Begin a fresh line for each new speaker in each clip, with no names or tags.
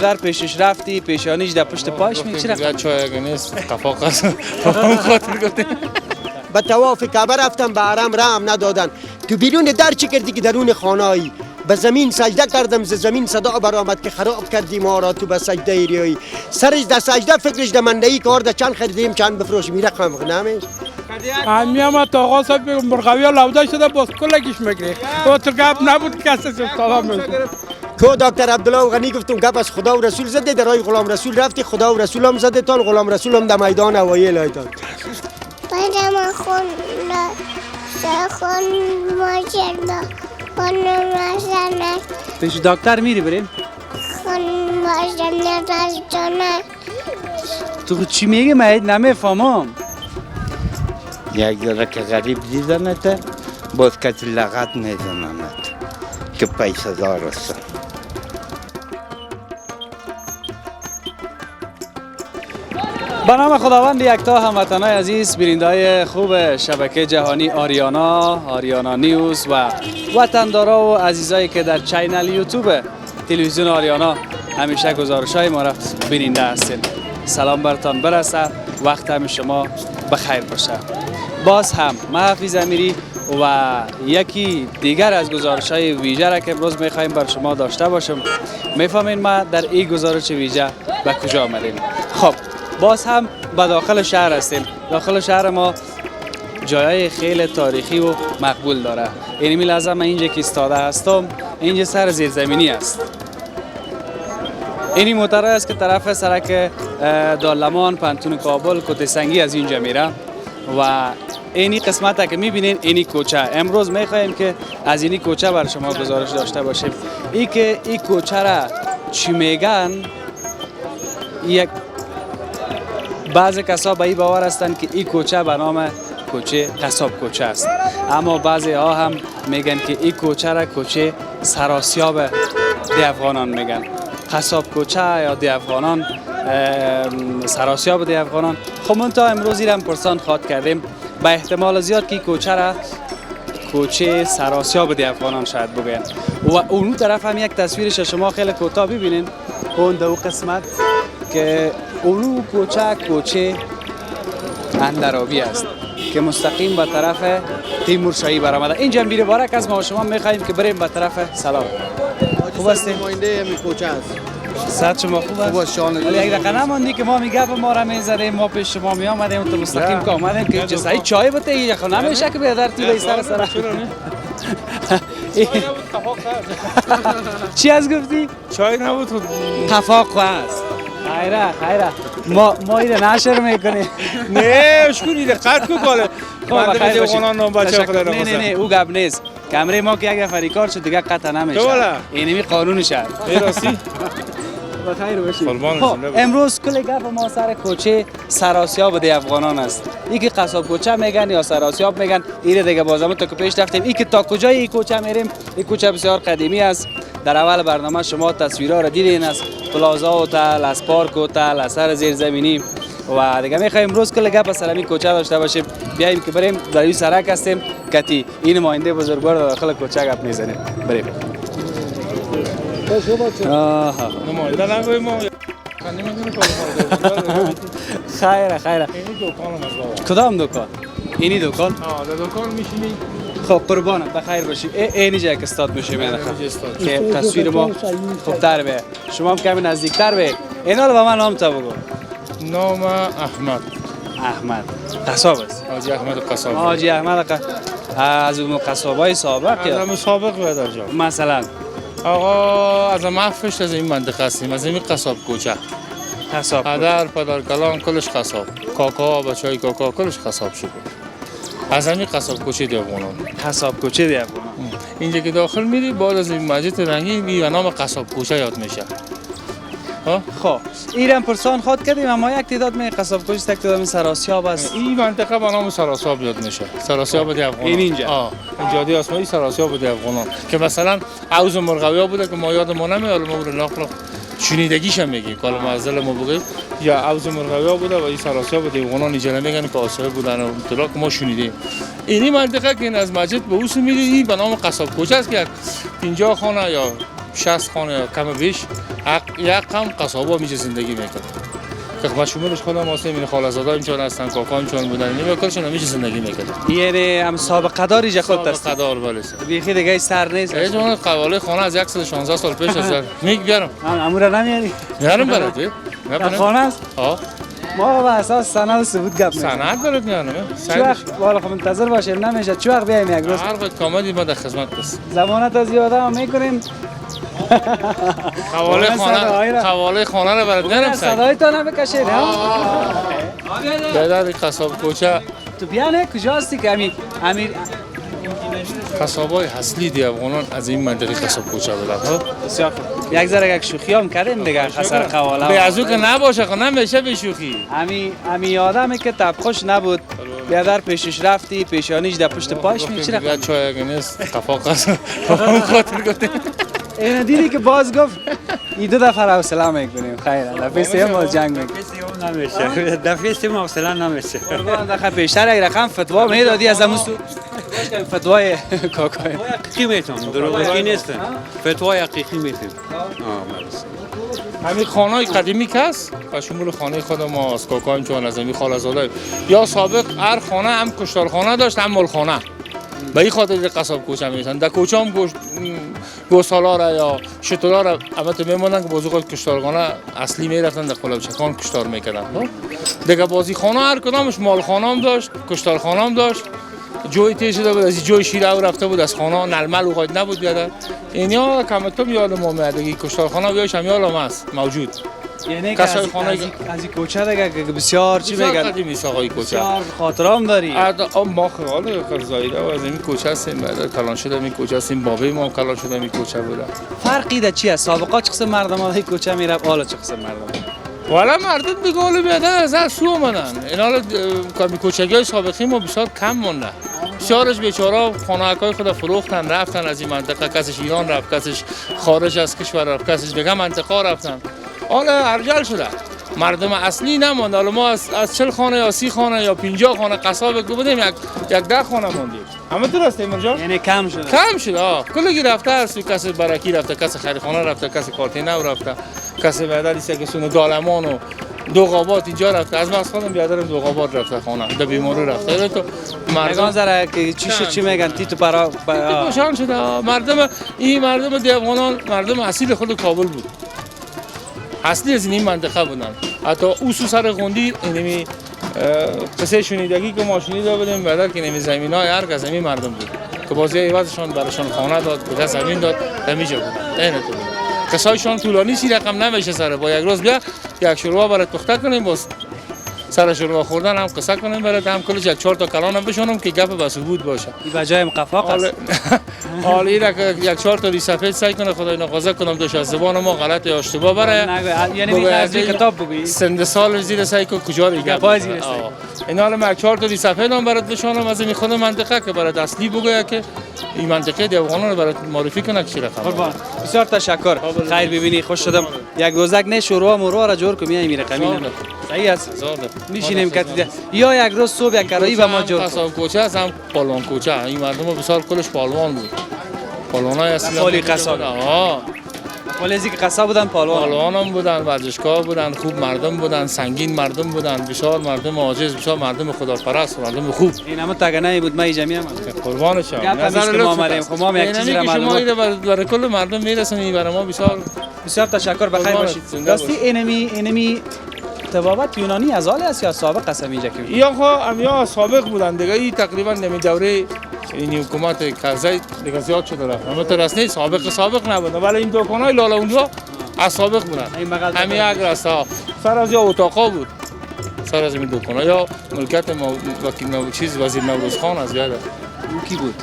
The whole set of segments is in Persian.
دختر پیشش رفتی پیشانیش در پشت پاش میچینه
دیگه چای اگه نیست قفاق است اون خاطر گفتیم
به طواف کعبه رفتم به حرم رحم ندادن. تو بیرون در چی کردی که درون خانه‌ای؟ به زمین سجده کردم، ز زمین صدا برآمد که خراب کردی ما را تو به سجده ایریایی. سرش در سجده فکرش در مندهی کار در چند خریدیم چند بفروش میره خم نمیش.
همه تا آقا صاحب مرغاوی لوده شده باز کلکش میگیره و تو گپ نبود کسی سلام میگه
کو دکتر عبدالله و غنی گفتم گپ از خدا و رسول زده در راه غلام رسول رفتی خدا و رسول هم زده تان غلام رسول هم در میدان اوایل ایدان.
بعدم خون ماجرا خون ماشنه
پیش دکتر میری بریم
خون ماشنه داشتونه
تو چی میگی من نمیفهمم
یک ذره که غریب دیدنت باز کسی لغت میزننت که پیسه دار است.
به نام خداوند یکتا هموطنان عزیز بیننده‌های خوب شبکه جهانی آریانا نیوز و وطندارا و عزیزایی که در چینل یوتیوب تلویزیون آریانا همیشه گزارش‌های ما را بیننده هستید. سلام برتان برسه، وقت هم شما بخیر باشه. باز هم من حفیظ امیری و یکی دیگر از گزارش‌های ویژه را که امروز می‌خوایم بر شما داشته باشم. می‌فهمین ما در این گزارش ویژه به کجا آمدیم. خب باز هم به داخل شهر هستیم. داخل شهر ما جایای خیلی تاریخی و مقبول داره. اینمی لحظه من اینجا که ایستاده هستم اینجا سر زیرزمینی است. اینی موترهای است که طرف سرک دارلمان پنتون کابل کوته سنگی از اینجا میره و اینی قسمت که میبینین اینی کوچه. امروز میخوایم که از اینی کوچه بر شما گزارش داشته باشیم. ای که این کوچه را چی میگن یک بعضی کسا به این باور هستند که این کوچه به نام کوچه قصاب کوچه است، اما بعضی ها هم میگن که این کوچه را کوچه سراسیاب دی افغانان میگن. قصاب کوچه یا دی افغانان سراسیاب دی افغانان. خب من تا امروز ایرم پرسان خواد کردیم به احتمال زیاد که کوچه را کوچه سراسیاب دی افغانان شاید بگوین و اون طرف هم یک تصویرش شما خیلی کوتاه ببینین اون دو قسمت که اولو کوچه اندرابی است که مستقیم به طرف تیمورشاهی برآمده. اینجا میره بارک از ما شما میخوایم که بریم به طرف سلام. خوب هستین؟
نماینده می کوچه است.
صد شما خوب است؟
خوب است شان.
ولی یک دقیقه نماندی که ما میگه ما را میزدیم ما پیش شما می آمدیم تو مستقیم که آمدیم که اینجا سعی چای بده اینجا خب نمیشه که بیادر تو به سر چی از گفتی؟
چای نبود
خفاق است. خیره ما اینه نشر میکنیم.
نه شکونی دقت کو کاله
خب خیر
قانون نام بچه خدا را
نه او گپ نیست. کمره ما که اگه فریکار شد دیگه قطع نمیشه. اینمی قانونشه.
راستی
بخیر باشید. خب امروز کل گپ ما سر کوچه سراسیاب دی افغانان است. این که قصاب کوچه میگن یا سراسیاب میگن این دیگه بازم تا که پیش رفتیم این که تا کجای این کوچه میریم. این کوچه بسیار قدیمی است. در اول برنامه شما تصویرها را دیدین از پلازا و تل از پارک و تل از سر زیرزمینی و دیگه میخوایم امروز کل گپ سر همین کوچه داشته باشیم. بیایم که بریم در این سرک هستیم کتی این نماینده بزرگوار داخل کوچه گپ میزنیم. بریم. خیره کدام دکان؟ اینی دکان؟
در دکان میشینی
خب قربانم بخیر باشی. اینی جای که استاد میشه میاد که تصویر ما خوبتر به شما هم کمی نزدیکتر به اینا رو به من نام تا بگو.
نام احمد
قصاب است.
حاجی احمد قصاب.
حاجی احمد از اون قصابای سابق یا
از سابق بیادر جان
مثلا
آقا از محفش از این منطقه هستیم از این قصاب کوچه
قصاب
پدر کلان کلش قصاب کاکا بچهای کاکا کلش قصاب شد از همین قصاب کوچه دی افغانان.
قصاب کوچه دی افغانان.
اینجا که داخل میری بعد از این مسجد رنگی به نام قصاب کوچه یاد میشه.
خب ایران پرسان خواد کردیم اما یک تعداد می قصاب کوچه یک تعداد سراسیاب است.
این منطقه به نام سراسیاب یاد میشه. سراسیاب دی افغانان.
اینجا
جاده آسمایی سراسیاب دی افغانان که مثلا عوض مرغاوی بوده که ما یادمون نمیاد ما رو نقل شنیدگیش هم میگی کالا معزل ما بگیم یا عوض مرغاوی بوده و این سراسیاب دی افغانان اینجا میگن که آسیاب بودن و اطلاع که ما شنیدیم. اینی منطقه که از مسجد به اوس میری به نام قصاب کوچه است که اینجا خانه یا 60 خانه یا کم بیش یک قم قصابا میشه زندگی میکنه که با شمولش خودم واسه این خاله‌زادایم چون هستن کاکایم چون بودن نمیکنشون همیشه زندگی میکنه.
یعنی هم سابقه داری جا خود است.
سابقه دار بله.
بیخی دیگه سر نیست.
یه جون قواله خانه از 116 سال پیش است. میگ بیارم.
امورا نمیاری؟
میارم برات.
در خانه است؟
ها.
ما با اساس سند و ثبوت گپ می‌زنیم.
سند دارد میانم.
چه وقت والا خب منتظر باشیم نمیشه. چه وقت بیایم یک روز؟
هر وقت کاملی ما در خدمت است.
زمانت از زیاده هم میکنیم.
قواله خانه رو برات میارم.
صدای تو نمیکشید ها؟
در قصاب کوچه
تو بیا نه کجاستی که امیر
قصابای اصلی دی افغانان از این منطقه قصاب کوچه بودن ها.
بسیار خوب. یک ذره یک شوخی هم کردیم دیگه خسر قواله.
به ازو که نباشه خب نمیشه به شوخی.
امی آدمی که تبخوش نبود بیادر پیشش رفتی پیشانیش در پشت پایش میچره.
بیا چای اگه نیست خفاق است. اون خاطر گفتم.
این دیدی که باز گفت این دو دفعه حوصله میکنیم خیر دفعه سوم باز جنگ میکنیم.
نمیشه دفعه سوم حوصله نمیشه.
دفعه پیشتر یک رقم فتوا میدادی از همون سو فتوای کاکای
حقیقی میتونم دروغی نیست. فتوای حقیقی میتونم.
همین خانه‌های قدیمی که است و شمول خانه خود ما از کاکایم چون از همین خاله‌زاده یا سابق هر خانه هم کشتارخانه داشت هم ملخانه. به این خاطر قصاب کوچه میشن. در کوچه هم گوسالا را یا شترا را البته میمونن که بازوق کشتارخانه اصلی میرفتن در قلابچکان کشتار میکردن. دیگه بازی خانه هر کدامش مال خانه هم داشت، کشتارخانه هم داشت. جوی تیز شده بود از جوی شیر او رفته بود از خانه نلمل و قاید نبود بیاد. اینیا کمتم یاد ما میاد که کشتارخانه بیاش هم یادم است موجود.
یعنی که از این کوچه دیگه که بسیار چی میگن؟
قدیمی ساقای کوچه.
بسیار خاطرام داری.
ما خیال خرزایده و از این کوچه هستیم بعد کلان شده این کوچه هستیم بابی ما کلان شده این کوچه بوده.
فرقی ده چیه؟ سابقا چه قسم مردم های کوچه میره حالا چه قسم مردم؟
والا مردم دیگه حالا بیادر از هر سو اومدن. این حالا کوچگی‌های سابقی ما بسیار کم مونده. بسیارش بیچاره خانه‌های خود فروختن رفتن از این منطقه کسش ایران رفت کسش خارج از کشور رفت کسش دیگه منطقه رفتن. حالا ارجل شده. مردم اصلی نموند. حالا ما از 40 خانه یا 30 خانه یا 50 خانه قصاب بودیم یک 10 خانه موندیم. همه درسته مرجان؟
یعنی کم شده.
کم شده. کلی رفته است کسی برکی رفته کسی خیرخانه رفته کسی کارتینو رفته کسی بعدا که سونو دالمان و دوغابات اینجا رفته از من خودم بیادرم دوغابات رفته خانه در بیماری رفته تو
مردم زره که چی میگن تیتو برا
خوشحال شده مردم دیوانان مردم اصیل خود کابل بود اصلی از این منطقه بودن حتی اوسو سر غوندی اینمی قصه شنیدگی که ما شنیده بودیم بعد که نمی زمینای هر کس زمین مردم بود که بازی ایوازشون براشون خانه داد کجا زمین داد همیشه بود این تو قصایشون طولانی سی رقم نمیشه سر با یک روز بیا یک شوروا برات پخته کنیم باز سر شوروا خوردن هم قصه کنیم برات هم کلش یک 4 تا کلان هم بشونم که گپ به ثبوت باشه
این بجای مقفاق است
حالا یک 4 تا سفید سعی کنه خدای ناقضا کنم دوش از زبان ما غلط یا اشتباه بره
یعنی می از کتاب بگی
سند سال زیر سعی کو کجا ری گپ
زیر
این حالا ما 4 تا سفید هم برات بشونم از این خود منطقه که برات اصلی بگه که این منطقه دیوانان رو برات معرفی کنه که چی رقم
قربان بسیار تشکر خیر ببینی خوش شدم یک روزک نه شوروا مروا را جور کنیم میره کمین صحیح است میشینیم کتی یا یک روز صبح یک کرایی به ما جور
قصاب کوچه است هم پالوان کوچه این مردم بسیار کلش پالوان بود پالوانای اصلی
خالی قصاب ولی که قصاب بودن
پالوان هم بودن ورزشکار بودن خوب مردم بودن سنگین مردم بودن بسیار مردم عاجز بسیار مردم خداپرست مردم خوب
این همه تگنه بود ما جمعی
قربان شما
نظر لطف خب ما یک چیزی را معلومه
برای کل مردم میرسونی برای ما
بسیار تشکر بخیر باشید راستی اینمی تبابت یونانی از حال است یا سابق است اینجا که
یا خو یا سابق بودن دیگه این تقریبا نمی دوره این حکومت کرزی دیگه زیاد شده رفت اما تو رسمی سابق نبود ولی این دکانای لاله اونجا از سابق بودن همین یک راستا سر از یا اتاقا بود سر از این دکانا یا ملکیت وکیل چیز وزیر نوروز خان از یاد
کی بود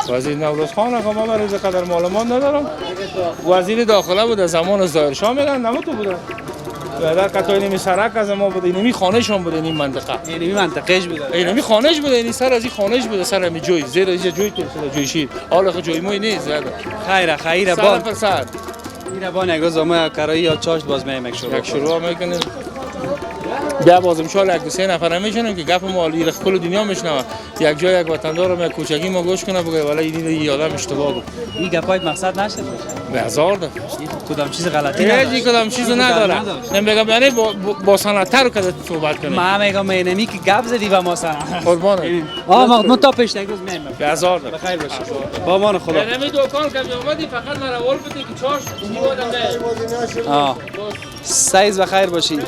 وزیر نوروز خان که ما برای قدر معلومات ندارم وزیر داخله بود زمان ظاهر شاه میگن نموت بود در قطعه اینمی سرک از ما بود اینمی خانهشون بود این منطقه
اینمی منطقهش بود
اینمی خانهش بود این سر از این خانهش بود سر می جوی زیر اینجا جوی تو جوی شیر حالا خو جوی مو نیست
خیر با
فرصت
این با یک روز ما کرایی یا چاش باز میام یک شروع
میکنیم بیا باز امشال یک دو سه نفر میشنم که گپ ما علی کل دنیا میشنوه یک جای یک وطندار ما کوچکی ما گوش کنه بگه ولی این آدم اشتباه بود.
این گپای مقصد نشد
به هزار ده
کدام چیز غلطی
هیچ کدام چیز نداره. نمیگم یعنی با سنتر که صحبت کنیم.
ما میگم اینمی که گپ زدی و ما سن
قربان.
من تا پیش یک روز میام.
به هزار ده.
بخیر باش. با امان خدا.
نمی دکان که اومدی فقط مرا ول بدی که چاش
سایز بخیر باشی.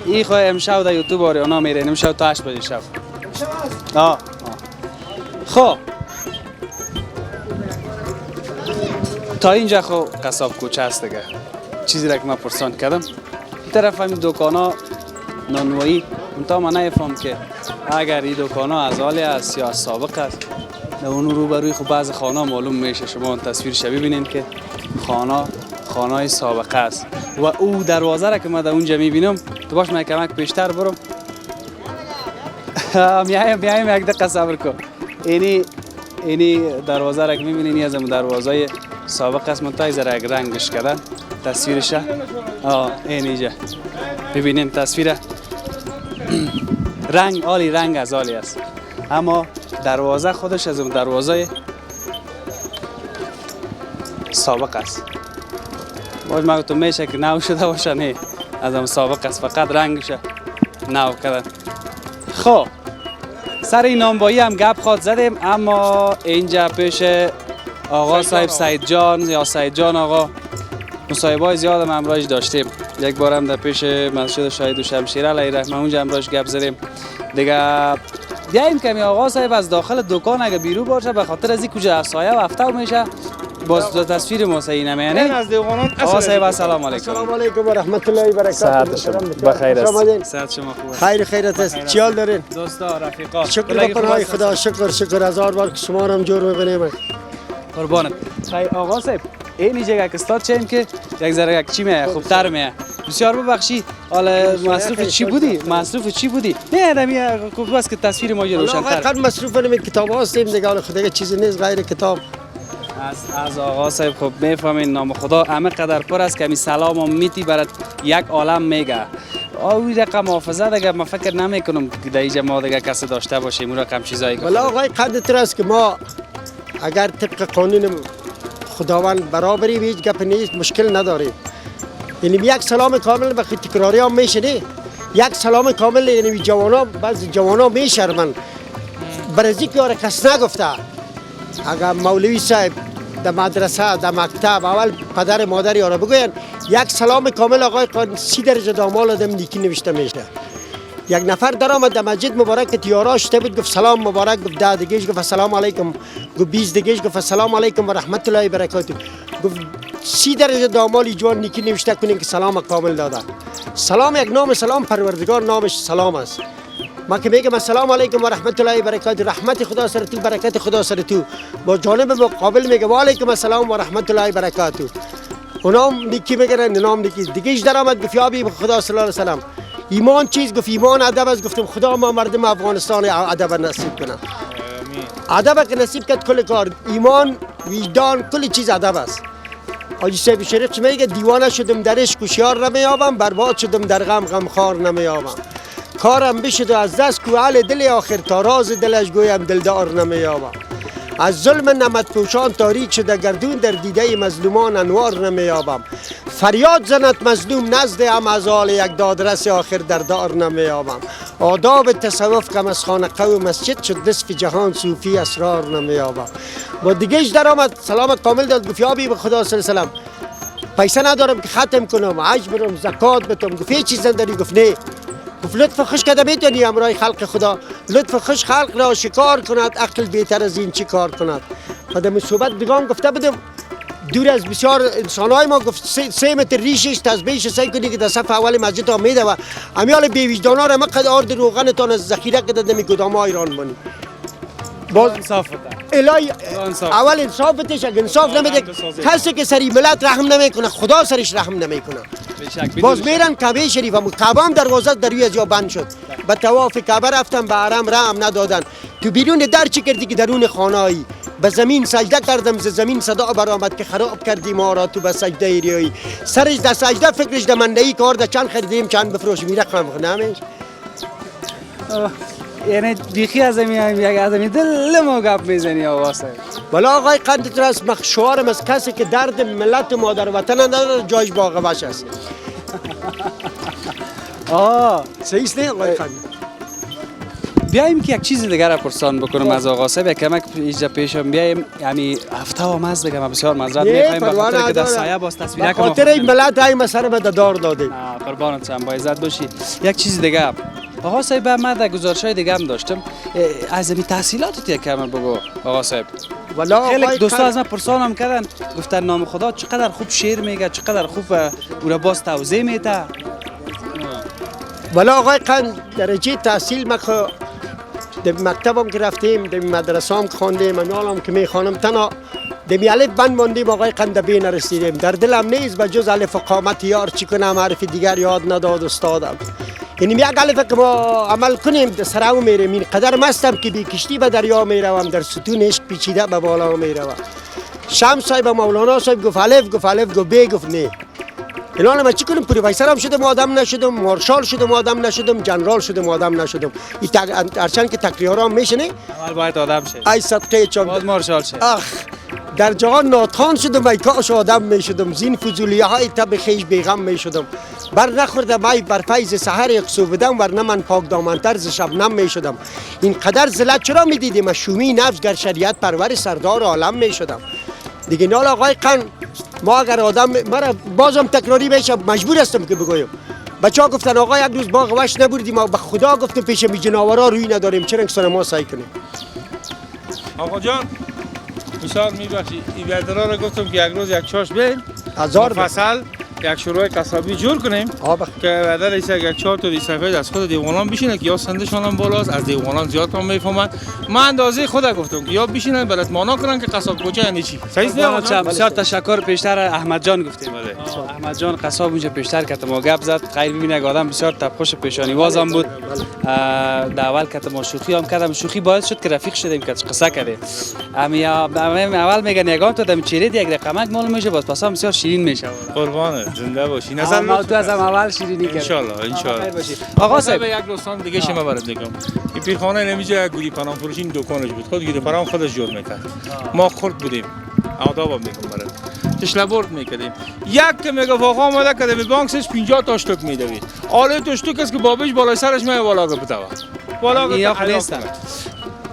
ای خو امشب در یوتیوب آریانا میره امشب تا 8 بجه شب. خب تا اینجا خو قصاب کوچه است دیگه. چیزی را که من پرسان کردم این طرف همین دکانا نانوایی تا من نفهم که اگر این دکانا از حالی است یا از سابق است در اون روبروی خب بعض خانه معلوم میشه. شما اون تصویرش ببینین که خانه سابقه است و او دروازه را که من در اونجا میبینم تو باش من کمک پیشتر برم. میایم یک دقیقه صبر کن. اینی دروازه را که میبینین این از دروازه سابق است منتها ذره یک رنگش کردن تصویرش. اینجا ببینین تصویر رنگ عالی رنگ از عالی است اما دروازه خودش از اون دروازه سابق است. باز ما تو میشه که نو شده باشه نه از اون سابق است فقط رنگش نو کردن. خب سر این نانوایی هم گپ خواد زدیم اما اینجا پیش آقا صاحب سید جان یا سید جان آقا مصاحبه‌های زیاد هم امروز داشتیم. یک بار هم در پیش مسجد شهید شمشیر علیه رحمه اونجا امروز گپ زدیم دیگه. بیایم کمی آقا صاحب از داخل دکان اگه بیرون باشه به خاطر از این کجا سایه و افتاو میشه باز تصویر ما صحیح نمیانه.
از دیوانان
آقا صاحب السلام علیکم.
السلام علیکم و رحمت الله و برکاته.
بخیر است. صحت شما خوب است؟
خیرت است. چیال دارین؟
دوستا رفیقا
شکر بکنای خدا. شکر هزار بار که شما رو هم جور میبینیم.
قربانت. خیر آقا صاحب این جگه که استاد چیم که یک ذره یک چی میه خوبتر میه. بسیار ببخشی حالا مصروف چی بودی؟ نه نمیه خوب است که تصویر ما روشن‌تر.
واقعا مصروف نمی کتاب هستیم دیگه حالا خدا چیزی نیست غیر کتاب.
از آقا صاحب خب میفهمین نام خدا همه قدر پر است که می سلام و میتی برات یک عالم میگه. اوی رقم محافظه دیگه من فکر نمیکنم که در اینجا ما دیگه کسی داشته باشیم اون رقم چیزایی که
والا آقای قدرت است که ما اگر طبق قانون خداوند برابری هیچ گپ نیست مشکل نداریم. یعنی یک سلام کامل وقتی تکراری هم میشه نه یک سلام کامل یعنی جوانا بعضی جوانا میشرمن برزی که آره کس نگفته. اگر مولوی صاحب در مدرسه در مکتب اول پدر مادری آره بگوین یک سلام کامل آقای قانون 30 درجه دامال آدم نیکی نوشته میشه. یک نفر در آمد در مسجد مبارک که تیارا شده بود گفت سلام مبارک گفت 10 دیگهش گفت السلام علیکم گفت 20 دیگهش گفت السلام علیکم و رحمت الله و برکاته گفت 30 درجه دامالی جوان نیکی نوشته کنین که سلام کامل داده. سلام یک نام سلام پروردگار نامش سلام است. ما که میگم السلام علیکم و رحمت الله و برکاته رحمت خدا سر تو برکت خدا سر تو با جانب مقابل میگه و علیکم السلام و رحمت الله و برکاته اونام نیکی میگرن نام نیکی دیگهش در آمد گفت یا حبیب خدا صلی الله علیه و سلم ایمان چیز گفت ایمان ادب است گفتم خدا ما مردم افغانستان ادب نصیب کنه. ادب که نصیب کرد کل کار ایمان وجدان کل چیز ادب است. حاجی صاحب شریف میگه دیوانه شدم در عشق هوشیار نمیابم برباد شدم در غم غمخوار نمیابم کارم بشد و از دست کوهل دل آخر تا راز دلش گویم دلدار نمیابم از ظلم نمد پوشان تاریک شده گردون در دیده مظلومان انوار نمیابم فریاد زند مظلوم نزد هم از حال یک دادرس آخر در دار نمیابم آداب تصوف کم از خانقه و مسجد شد نصف جهان صوفی اسرار نمیابم. با دیگهش در آمد سلام کامل داد گفت یا حبیب خدا صلی الله علیه و سلم پیسه ندارم که ختم کنم حج برم زکات بدم گفت هیچ چیز نداری گفت نه گفت لطف خوش کده میتونی امرای خلق خدا لطف خوش خلق را شکار کند عقل بهتر از این چی کار کند. بعد صحبت دیگه گفته بودم دور از بسیار انسانهای ما گفت 3 متر ریشش تسبیحش سعی کنی که در صف اول مسجد ها میده و امیال بی وجدانا را مقدر آرد روغنتان از ذخیره کده نمی کدام ایران بانی باز
انصاف
الهی اول انصاف بتش اگه انصاف نمیده کسی که سری ملت رحم نمیکنه خدا سرش رحم نمیکنه. باز میرن کعبه شریف و کعبه هم دروازه دروی از جا بند شد به طواف کعبه رفتم به حرم رحم ندادن تو بیرون در چی کردی که درون خانه‌ای به زمین سجده کردم ز زمین صدا برآمد که خراب کردی ما را تو به سجده ایریایی سرش در سجده فکرش در مندهی کار در چند خریدیم چند بفروش میره خم نمیش
یعنی بیخی از این دل ما گپ میزنی آقا صاحب.
ولی آقای قند راست شعارم از کسی که درد ملت مادر وطن نداره جایش باقی باش است. صحیح است نه آقای قند؟
بیاییم که یک چیز دیگر را پرسان بکنم از آقا صاحب. یک کمک اینجا پیشم بیایم. یعنی هفته و مز دیگه ما بسیار معذرت میخوایم به خاطر که در سایه باز تصویر
کنم. خاطر این ملت های مسئله به دار داده.
قربانت شم با عزت باشی. یک چیز دیگه آقا صاحب من در گزارش‌های دیگه هم داشتم از این تحصیلاتت یک کم بگو آقا صاحب. خیلی دوستا از من پرسانم کردن گفتن نام خدا چقدر خوب شعر میگه چقدر خوب او را باز توضیح میده.
ولی آقای قند درجه تحصیل در مکتبم که رفتیم در مدرسه هم خواندیم من حالم که میخوانم تنها دمی الف بند ماندیم آقای قند بی نرسیدیم. در دلم نیست به جز الف و قامت یار چی کنم حرف دیگر یاد نداد استادم. یعنی یک الف که ما عمل کنیم در سراو میریم. این قدر مستم که بی کشتی به دریا میروم در ستون عشق پیچیده به بالا میروم. شمس صاحب مولانا صاحب گفت الف گفت بی گفت نه. الان من چی کنم پروفسور هم شدم آدم نشدم مارشال شدم آدم نشدم جنرال شدم آدم نشدم. این هرچند که تقریرام میشنه
اول باید آدم شه.
ای صدقه چون
باید مارشال شه.
در جهان ناتخوان شدم ای کاش آدم میشدم. زین فضولیه های تب خیش بیغم میشدم. بر نخوردم ای بر فیض سحر اقصودم ورنه من پاک دامنتر ز شبنم میشدم. این قدر ذلت چرا میدیدیم شومی نفس گر شریعت پرور سردار عالم میشدم. دیگه نال آقای قند ما اگر آدم مرا بازم تکراری بشه مجبور هستم که بگویم. بچه‌ها گفتن آقا یک روز باغ وحش نبردیم ما به خدا گفتم پیش می جناورا روی نداریم چرا انسان ما سعی کنیم.
آقا جان مثال میبخشی این بدرا رو گفتم که یک روز یک چاش بریم فصل یک شروع قصابی جور کنیم که بدر ایسا یک 4 تا سفید از خود دیوانان بشینه که یا سندشان هم بالاست از دیوانان زیاد هم میفهمن. من اندازه خود گفتم که یا بشینن برات مانا کنن که قصاب کوچه یعنی چی. صحیح است.
بسیار تشکر. پیشتر احمد جان گفتیم. احمد جان قصاب اونجا پیشتر که ما گپ زد خیر ببینه آدم بسیار تپخوش پیشانی وازم بود. در اول که ما شوخی هم کردم شوخی باعث شد که رفیق شدیم که قصه کردیم. اول میگن یگان تو دم چیره یک رقمک معلوم میشه باز پس هم بسیار شیرین میشه.
قربان زنده باشی. نظر
ما تو از اول شیرینی کردیم.
ان شاء الله.
آقا صاحب
یک دوستان دیگه شما برات میگم. این پیرخانه نمیشه گوری پناه فروشی دکانش بود. خود گوری پناه خودش جور میکرد. ما خرد بودیم. آدابم میگم برات. تشلبورد میکردیم. یک که میگه آقا اومده که به بانکش 50 تا اشتک میدوید. آله تو اشتک است که بابش بالای سرش میاد بالا گفتوا. بالا
نیست.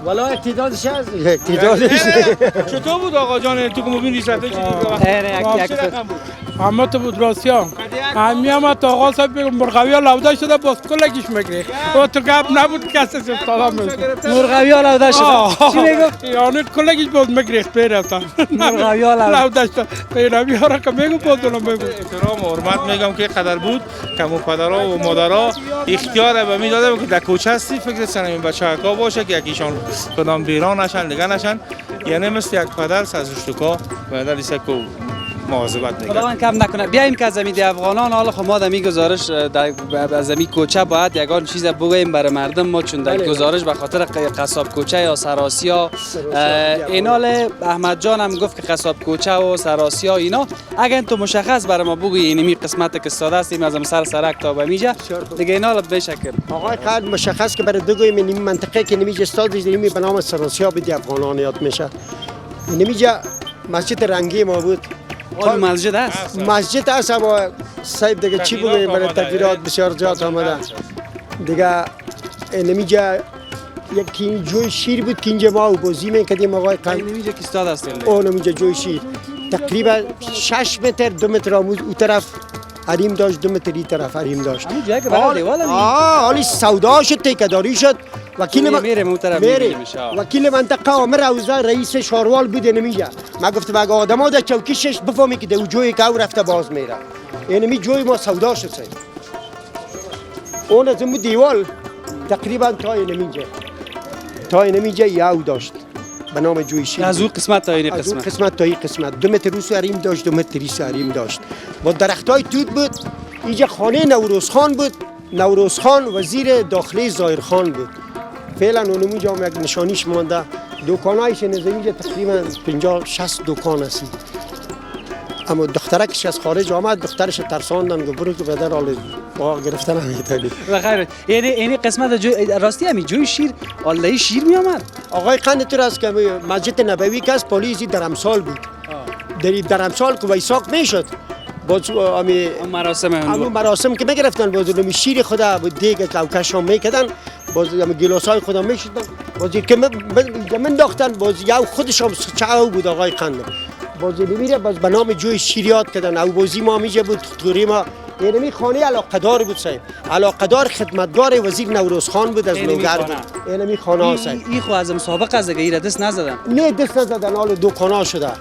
والا اقتدادش هست. اقتدادش
چطور بود آقا جان تو که مبین رسالت چی
اما تو بود راسیا همین تا آقا صاحب مرغاوی ها لوده شده باز کلگیش میگیره و تو گپ نبود کسی استادا میگه
مرغاوی ها لوده شده چی میگفت؟
یعنی کلگیش باز میگیره پیرفتن
مرغاوی ها
لوده شده پیروی ها را که میگو باز دونم میگو
احترام و حرمت میگم که قدر بود که پدرها و مادرها اختیار به می داده که در کوچه هستی فکر سنمی بچه ها باشه که یکیشان کدام بیران نشن دیگه نشن. یعنی مثل یک پدر از اشتکا و در لیسه کو مواظبت میکنه.
خداوند کم نکنه. بیایم که از زمین افغانان حالا خب ما دمی گزارش از زمین کوچه باید یگان چیز بگوییم برای مردم ما چون در گزارش به خاطر قصاب کوچه یا سراسیا اینال احمد جان هم گفت که قصاب کوچه و سراسیا اینا اگر تو مشخص برای ما بگویی اینمی قسمت که استاده هستیم از سرک تا به میجا دیگه اینا به شکل
آقای قد مشخص که برای بگوییم این منطقه که نمیجا استاد نمی به نام سراسیا به افغانان یاد میشه. نمیجا مسجد رنگی ما بود.
اون مسجد هست.
مسجد هست اما صاحب دیگه چی بگوییم برای تغییرات بسیار جات آمده. دیگه نمیجا یکی جوی شیر بود که اینجا ما بازی میکردیم آقای قند.
نمیجا که استاد هستیم.
اون نمیجا جوی شیر. تقریبا 6 متر 2 متر آموز او طرف حریم داشت 2 متر این طرف حریم داشت.
همون جایی که برای دیوال هم.
حالی سودا شد تیکداری شد. وکیل منطقه عامر اوزه رئیس شاروال بود نمیجا. ما گفتم اگه آدما در چوکیشش بفهمی که دو جوی که او رفته باز میره. اینمی جوی ما سودا شد. اون از اون دیوال تقریبا تا نمیجا یاو داشت به نام جوی شیر.
از اون قسمت تا این قسمت.
از اون قسمت تا این قسمت 2 متر روس حریم داشت 2 متر ریس حریم داشت. با درختای توت بود. اینجا خانه نوروز خان بود. نوروز خان وزیر داخلی ظاهر خان بود. فعلا اونمونجا هم یک نشانیش مانده. دکانایش نزدیک تقریبا 50-60 دکان هستی. اما دخترکش از خارج آمد، دخترش ترساندن گفت برو که بدر حال با گرفتن همیتانی.
بخیر. یعنی قسمت راستی همین جوی شیر الله شیر می آمد.
آقای قندتر است که مسجد نبوی که از پلیسی در امسال بود. در امسال که ویساق میشد. باز امی مراسم که میگرفتن باز امی شیر خدا بود دیگه کوکشام میکردن باز امی گلاسای خدا میشدن باز که من داختن باز یا خودشام چاو بود آقای قندم باز میره باز به نام جوی شیریات کردن او بازی ما میجه بود توری ما یعنی خانه علاقه‌دار بود صاحب علاقه‌دار خدمتگار وزیر نوروز خان بود از لوگر بود یعنی خانه صاحب
این خو از مسابقه از دیگه دست نزدن
نه دست نزدن حال دکانا شده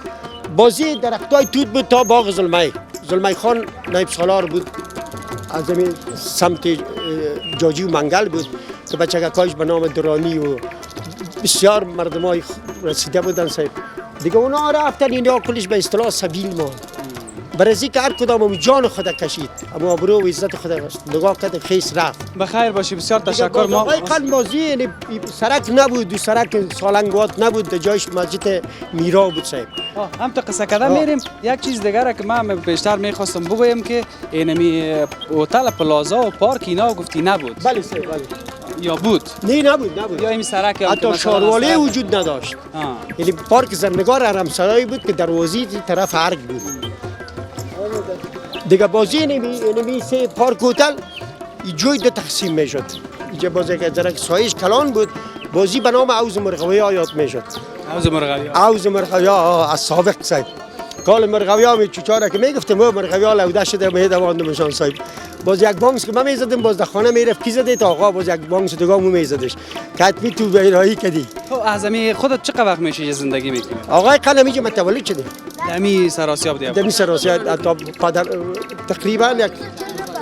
بازی درختای توت بود تا باغ زلمی خان نایب سالار بود از این سمت جاجی و منگل بود که بچگکایش به نام درانی و بسیار مردمای رسیده بودن صاحب دیگه اونا رفتن اینا کلش به اصطلاح سبیل ما برزی که هر کدام جان خدا کشید اما ابرو و عزت خدا نگاه کرد خیس رفت
بخیر باشی بسیار تشکر ما
قلب بازی یعنی سرک نبود و سرک سالنگوات نبود در جایش مسجد میرا بود صاحب
هم تا قصه کردن میریم یک چیز دیگه که من بیشتر میخواستم بگویم که اینمی هتل پلازا و پارک اینا گفتی نبود
بله صاحب بله
یا بود
نه نبود
یا این سرک
حتی شارواله وجود نداشت یعنی پارک زرنگار حرمسرایی بود که دروازه طرف ارگ بود دیگه بازی اینمی سه پارک هتل جوی دو تقسیم میشد اینجا بازی که درک سایش کلان بود بازی به نام عوض مرغوی یاد میشد عوض مرغوی از سابق صاحب کال مرغوی ها می چوچاره که میگفتم مرغوی ها لوده شده میدواندمشان صاحب باز یک بانکس که من میزدم باز در خانه میرفت کی زده تا آقا باز یک بانکس دوگاه مو میزدش کتمی تو بیرایی کدی
از امی خودت چقدر وقت میشه زندگی میکنی
آقای قلمی که متولد شده
دمی سراسیاب دیگه
دمی سراسیاب تا پدر تقریبا یک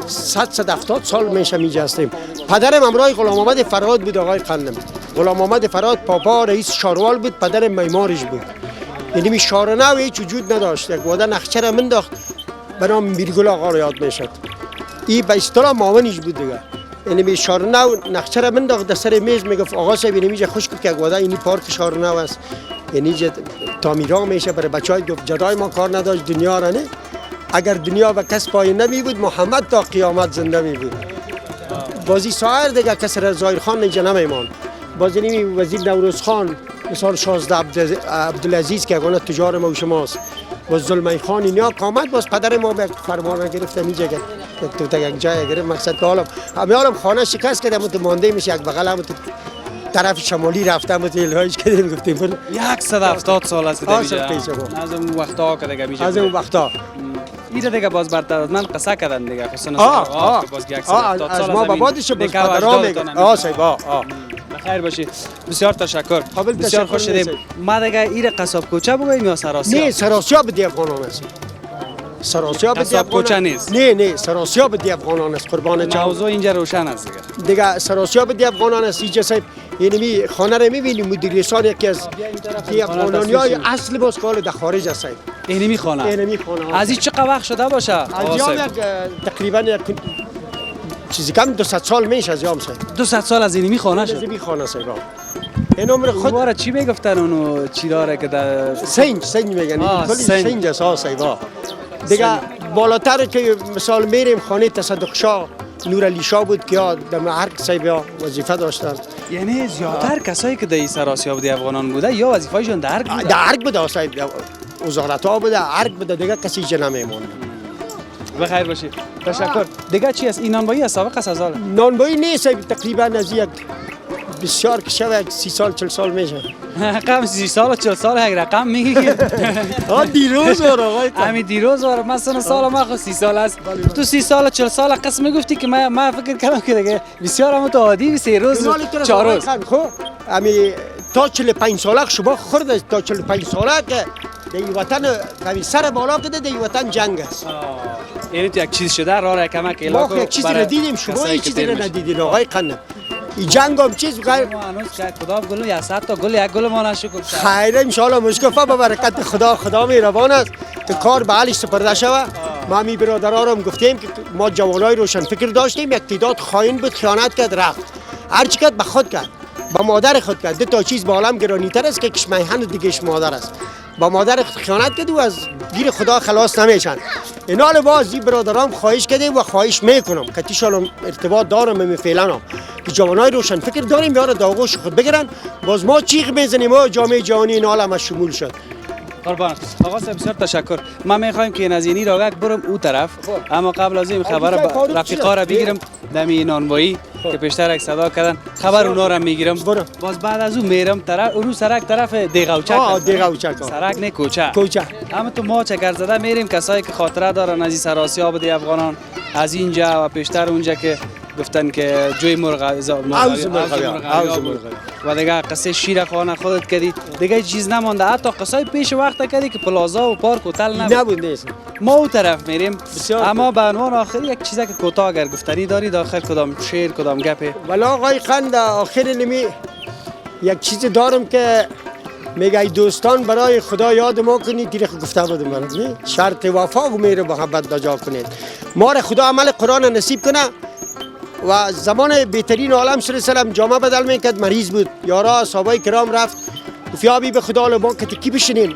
170 سال میشه میجا هستیم پدرم امرای غلام محمد فراد بود آقای قلم غلام محمد فراد پاپا رئیس شاروال بود پدر معمارش بود یعنی می شارنو هیچ وجود نداشت یک واده نخچه را منداخت به نام میرگل آقا را یاد میشد این به اصطلاح معاونش بود دیگه یعنی می شارنو نخچه را منداخت در سر میز میگفت آقا صاحب اینجا میجا خوش که یک واده اینی پارک شارنو است یعنی تعمیرا میشه برای بچهای گفت جدای ما کار نداشت دنیا را نه اگر دنیا و کس پای نمی بود محمد تا قیامت زنده می بود بازی سایر دیگه کس رضای خان اینجا نمیمان بازی نمی وزیر نوروز خان مثال شازده عبدالعزیز که اگانه تجار ما و شماست باز زلمی خان اینیا کامد باز پدر ما به فرمان گرفت اینجا تو یک جای گرفت مقصد که حالم خانه شکست کردم تو مانده میشه یک بغل هم تو طرف شمالی رفتم تو الهایش کردیم گفتیم
170 سال است دیگه
از
اون وقتا که دیگه میشه
از اون وقتا
ایره دیگه باز برتر من قصه کردن دیگه خصوصا باز 170 سال
از ما بابادش باز پدرام میگه صاحب
بخیر باشی بسیار تشکر بسیار خوش شدیم ما دیگه ایره قصاب کوچه بگویم یا سراسیاب
نه سراسیاب دی افغانان است سراسیاب دی
کوچه نیست
نه سراسیاب دی افغانان است قربان چاو
موضوع اینجا روشن است
دیگه سراسیاب دی افغانان است اینجا صاحب یعنی خانه رو میبینیم مدیریسان یکی از دی افغانانیای اصل باز کال در خارج است صاحب
اینمی خانه از این چقدر وقت شده باشه
از تقریبا یک چیزی کم 200 سال میشه از یام صاحب
200 سال از اینمی خانه شد
اینمی خانه صاحب این عمر خود
دوباره چی میگفتن اونو چی داره که در
سنج میگن کلی سنج اساس صاحب دیگه بالاتر که مثال میریم خانه تصدق شاه نور علی شاه بود که در مرگ صاحب وظیفه داشتن
یعنی زیادتر کسایی که در سراسیاب دی افغانان بوده یا وظیفه‌شون در ارگ بوده
در ارگ بوده صاحب وزارت ها بوده ارگ بوده دیگه کسی جا نمیمونه
بخیر باشی تشکر دیگه چی است این نانبایی از سابق است سال
نانبایی نیست تقریبا از یک بسیار که شب 30 سال 40 سال میشه
رقم 30 سال و 40 سال یک رقم میگی که
دیروز آقای
همین دیروز مثلا سال ما خو 30 سال است تو 30 سال و 40 سال قسم میگفتی که من فکر کردم که دیگه بسیار متعادی 3 روز 4 روز
خب همین تا 45 ساله شما خورده تا 45 ساله که در وطن همین سر بالا کده در وطن جنگ است
یعنی تو یک چیز شده راه کمک
ما یک چیزی رو دیدیم شما یک چیزی رو ندیدین آقای قنم این جنگ هم چیز غیر
خدا گل یا 100 تا گل یک گل ما نشو
خیر ان شاء الله مشکفه به برکت خدا مهربان است که کار به حالش سپرده شود ما می برادرها رو گفتیم که ما جوانای روشن فکر داشتیم یک تعداد خائن بود خیانت کرد رفت هر چی کرد به خود کرد با مادر خود کرد دو تا چیز با عالم گرانی‌تر است که کش میهن و دیگهش مادر است با مادر خیانت کرد و از گیر خدا خلاص نمیشن. اینال بازی برادرام خواهش کردیم و خواهش میکنم که تیشان ارتباط دارم فعلا هم که جوانای روشن فکر داریم بیاره داغوش خود بگیرن باز ما چیغ میزنیم و جامعه جهانی اینال هم شمول شد.
قربان آقا صاحب بسیار تشکر. ما میخوایم که از اینی راگک برم او طرف، اما قبل از این خبر رفیقا را بگیرم دمی نانوایی که پیشتر یک صدا کردن خبر اونا را میگیرم. باز بعد از اون میرم طرف رو سرک طرف دیغوچک.
دیغوچک
سرک نه کوچه.
کوچه.
اما تو ما چکر زده میریم کسایی که خاطره دارن از این سراسیاب دی افغانان از اینجا و پیشتر اونجا که گفتن که جوی مرغ و دیگه قصه شیر خانه خودت کردی دیگه چیز نمانده حتی قصه پیش وقت کردی که پلازا و پارک هتل
نبود نیست.
ما اون طرف میریم اما به عنوان آخر یک چیزی که کوتاه اگر گفتنی داری داخل کدام شعر کدام گپه
ولی آقای قند آخر نمی یک چیز دارم که میگه دوستان برای خدا یاد ما کنید دیگه گفته بودم من شرط وفا و مهر محبت دجا کنید ما را خدا عمل قرآن نصیب کنه و زمان بهترین عالم صلی الله علیه و جامعه بدل میکرد مریض بود یارا صحابه کرام رفت گفت به خدا لبا که تکی بشینیم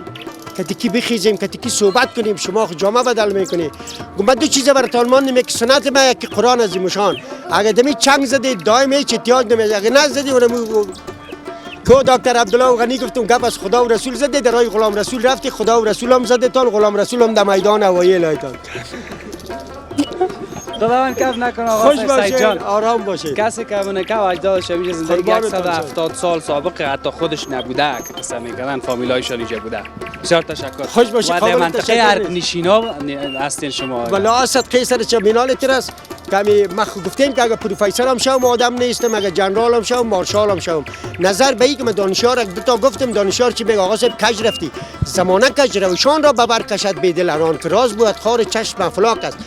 که تکی بخیزیم که تکی صحبت کنیم شما جامعه بدل میکنی گفتم دو چیز براتون ماندم یک سنت ما یک قرآن عظیمشان اگه دمی چنگ زدی دائم هیچ احتیاج نمیاد اگه نزدی اونم کو دکتر عبدالله غنی گفتم گپ از خدا و رسول زده در راه غلام رسول رفتی خدا و رسول هم زده تان غلام رسول هم در میدان اوایل ایتان
خداوند کف نکنه آقا
خوش باشه
جان
آرام باشه
کسی که من که اجدادش همیشه زندگی 170 سال سابقه حتی خودش نبوده که قسم میکنن فامیلایشان اینجا بوده بسیار تشکر
خوش باشه
و در منطقه ارگ نشینا هستین شما
ولی اسد قیصر چمینال ترس کمی مخ گفتیم که اگه پروفسور هم شوم آدم نیستم اگه جنرال هم شوم مارشال هم شوم نظر به این که من دانشیار دو تا گفتم دانشیار چی بگه آقا صاحب کج رفتی زمانه کج روشان را ببر کشد بدل آن که راز بود خار چشم افلاک است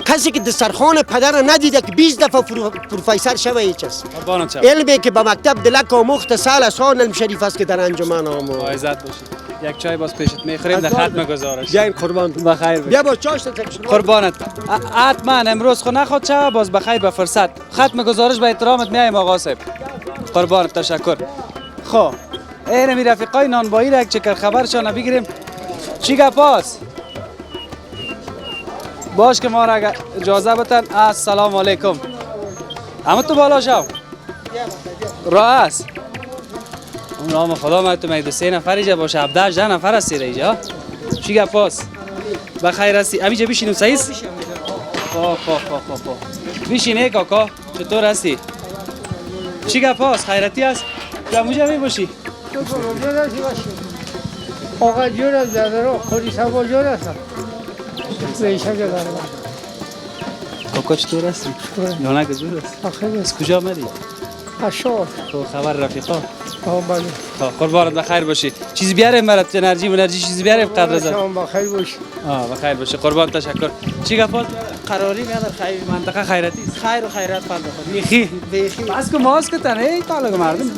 کسی که دسترخوان پدر را ندیده که 20 دفعه پروفسور شوه هیچ است علمی که به مکتب دلک آموخت سال از آن علم شریف است که در انجمن آموخت
عزت باشید یک چای باز پیشت میخوریم در ختم گزارش
جای قربان
بخیر
بیا با چاشت
قربانت حتما امروز خو نخواد شوه باز بخیر به فرصت ختم گزارش به احترامت میایم آقا صاحب قربانت تشکر خب این می رفیقای نانبایی را یک چکر خبرشان بگیریم چی گپاست باش که ما را اجازه بتن السلام علیکم اما تو بالا شو راه است اون نام خدا ما تو میگه 3 نفر اینجا باشه 17 نفر است اینجا چی گپاست بخیر هستی همینجا بشینیم صحیح است بشین کاکا چطور هستی چی گپاست خیرتی است جموجه می باشی
آقا جور از دادرو خودی سوال جور هستم بیشه که دارم
کاکا چطور هستی؟ نانک زور است
آخه
از کجا آمدی؟
اشار
تو خبر رفیقا؟
بله
قربانت بخیر باشی چیزی بیاریم برات انرژی چیزی بیاریم قدر از
بخیر باشی
بخیر باشه قربان تشکر چی گفت
قراری نداره خیر
منطقه خیراتی
خیر و خیرات فردا
بیخی
بیخی
ماسک تنه طالق مردم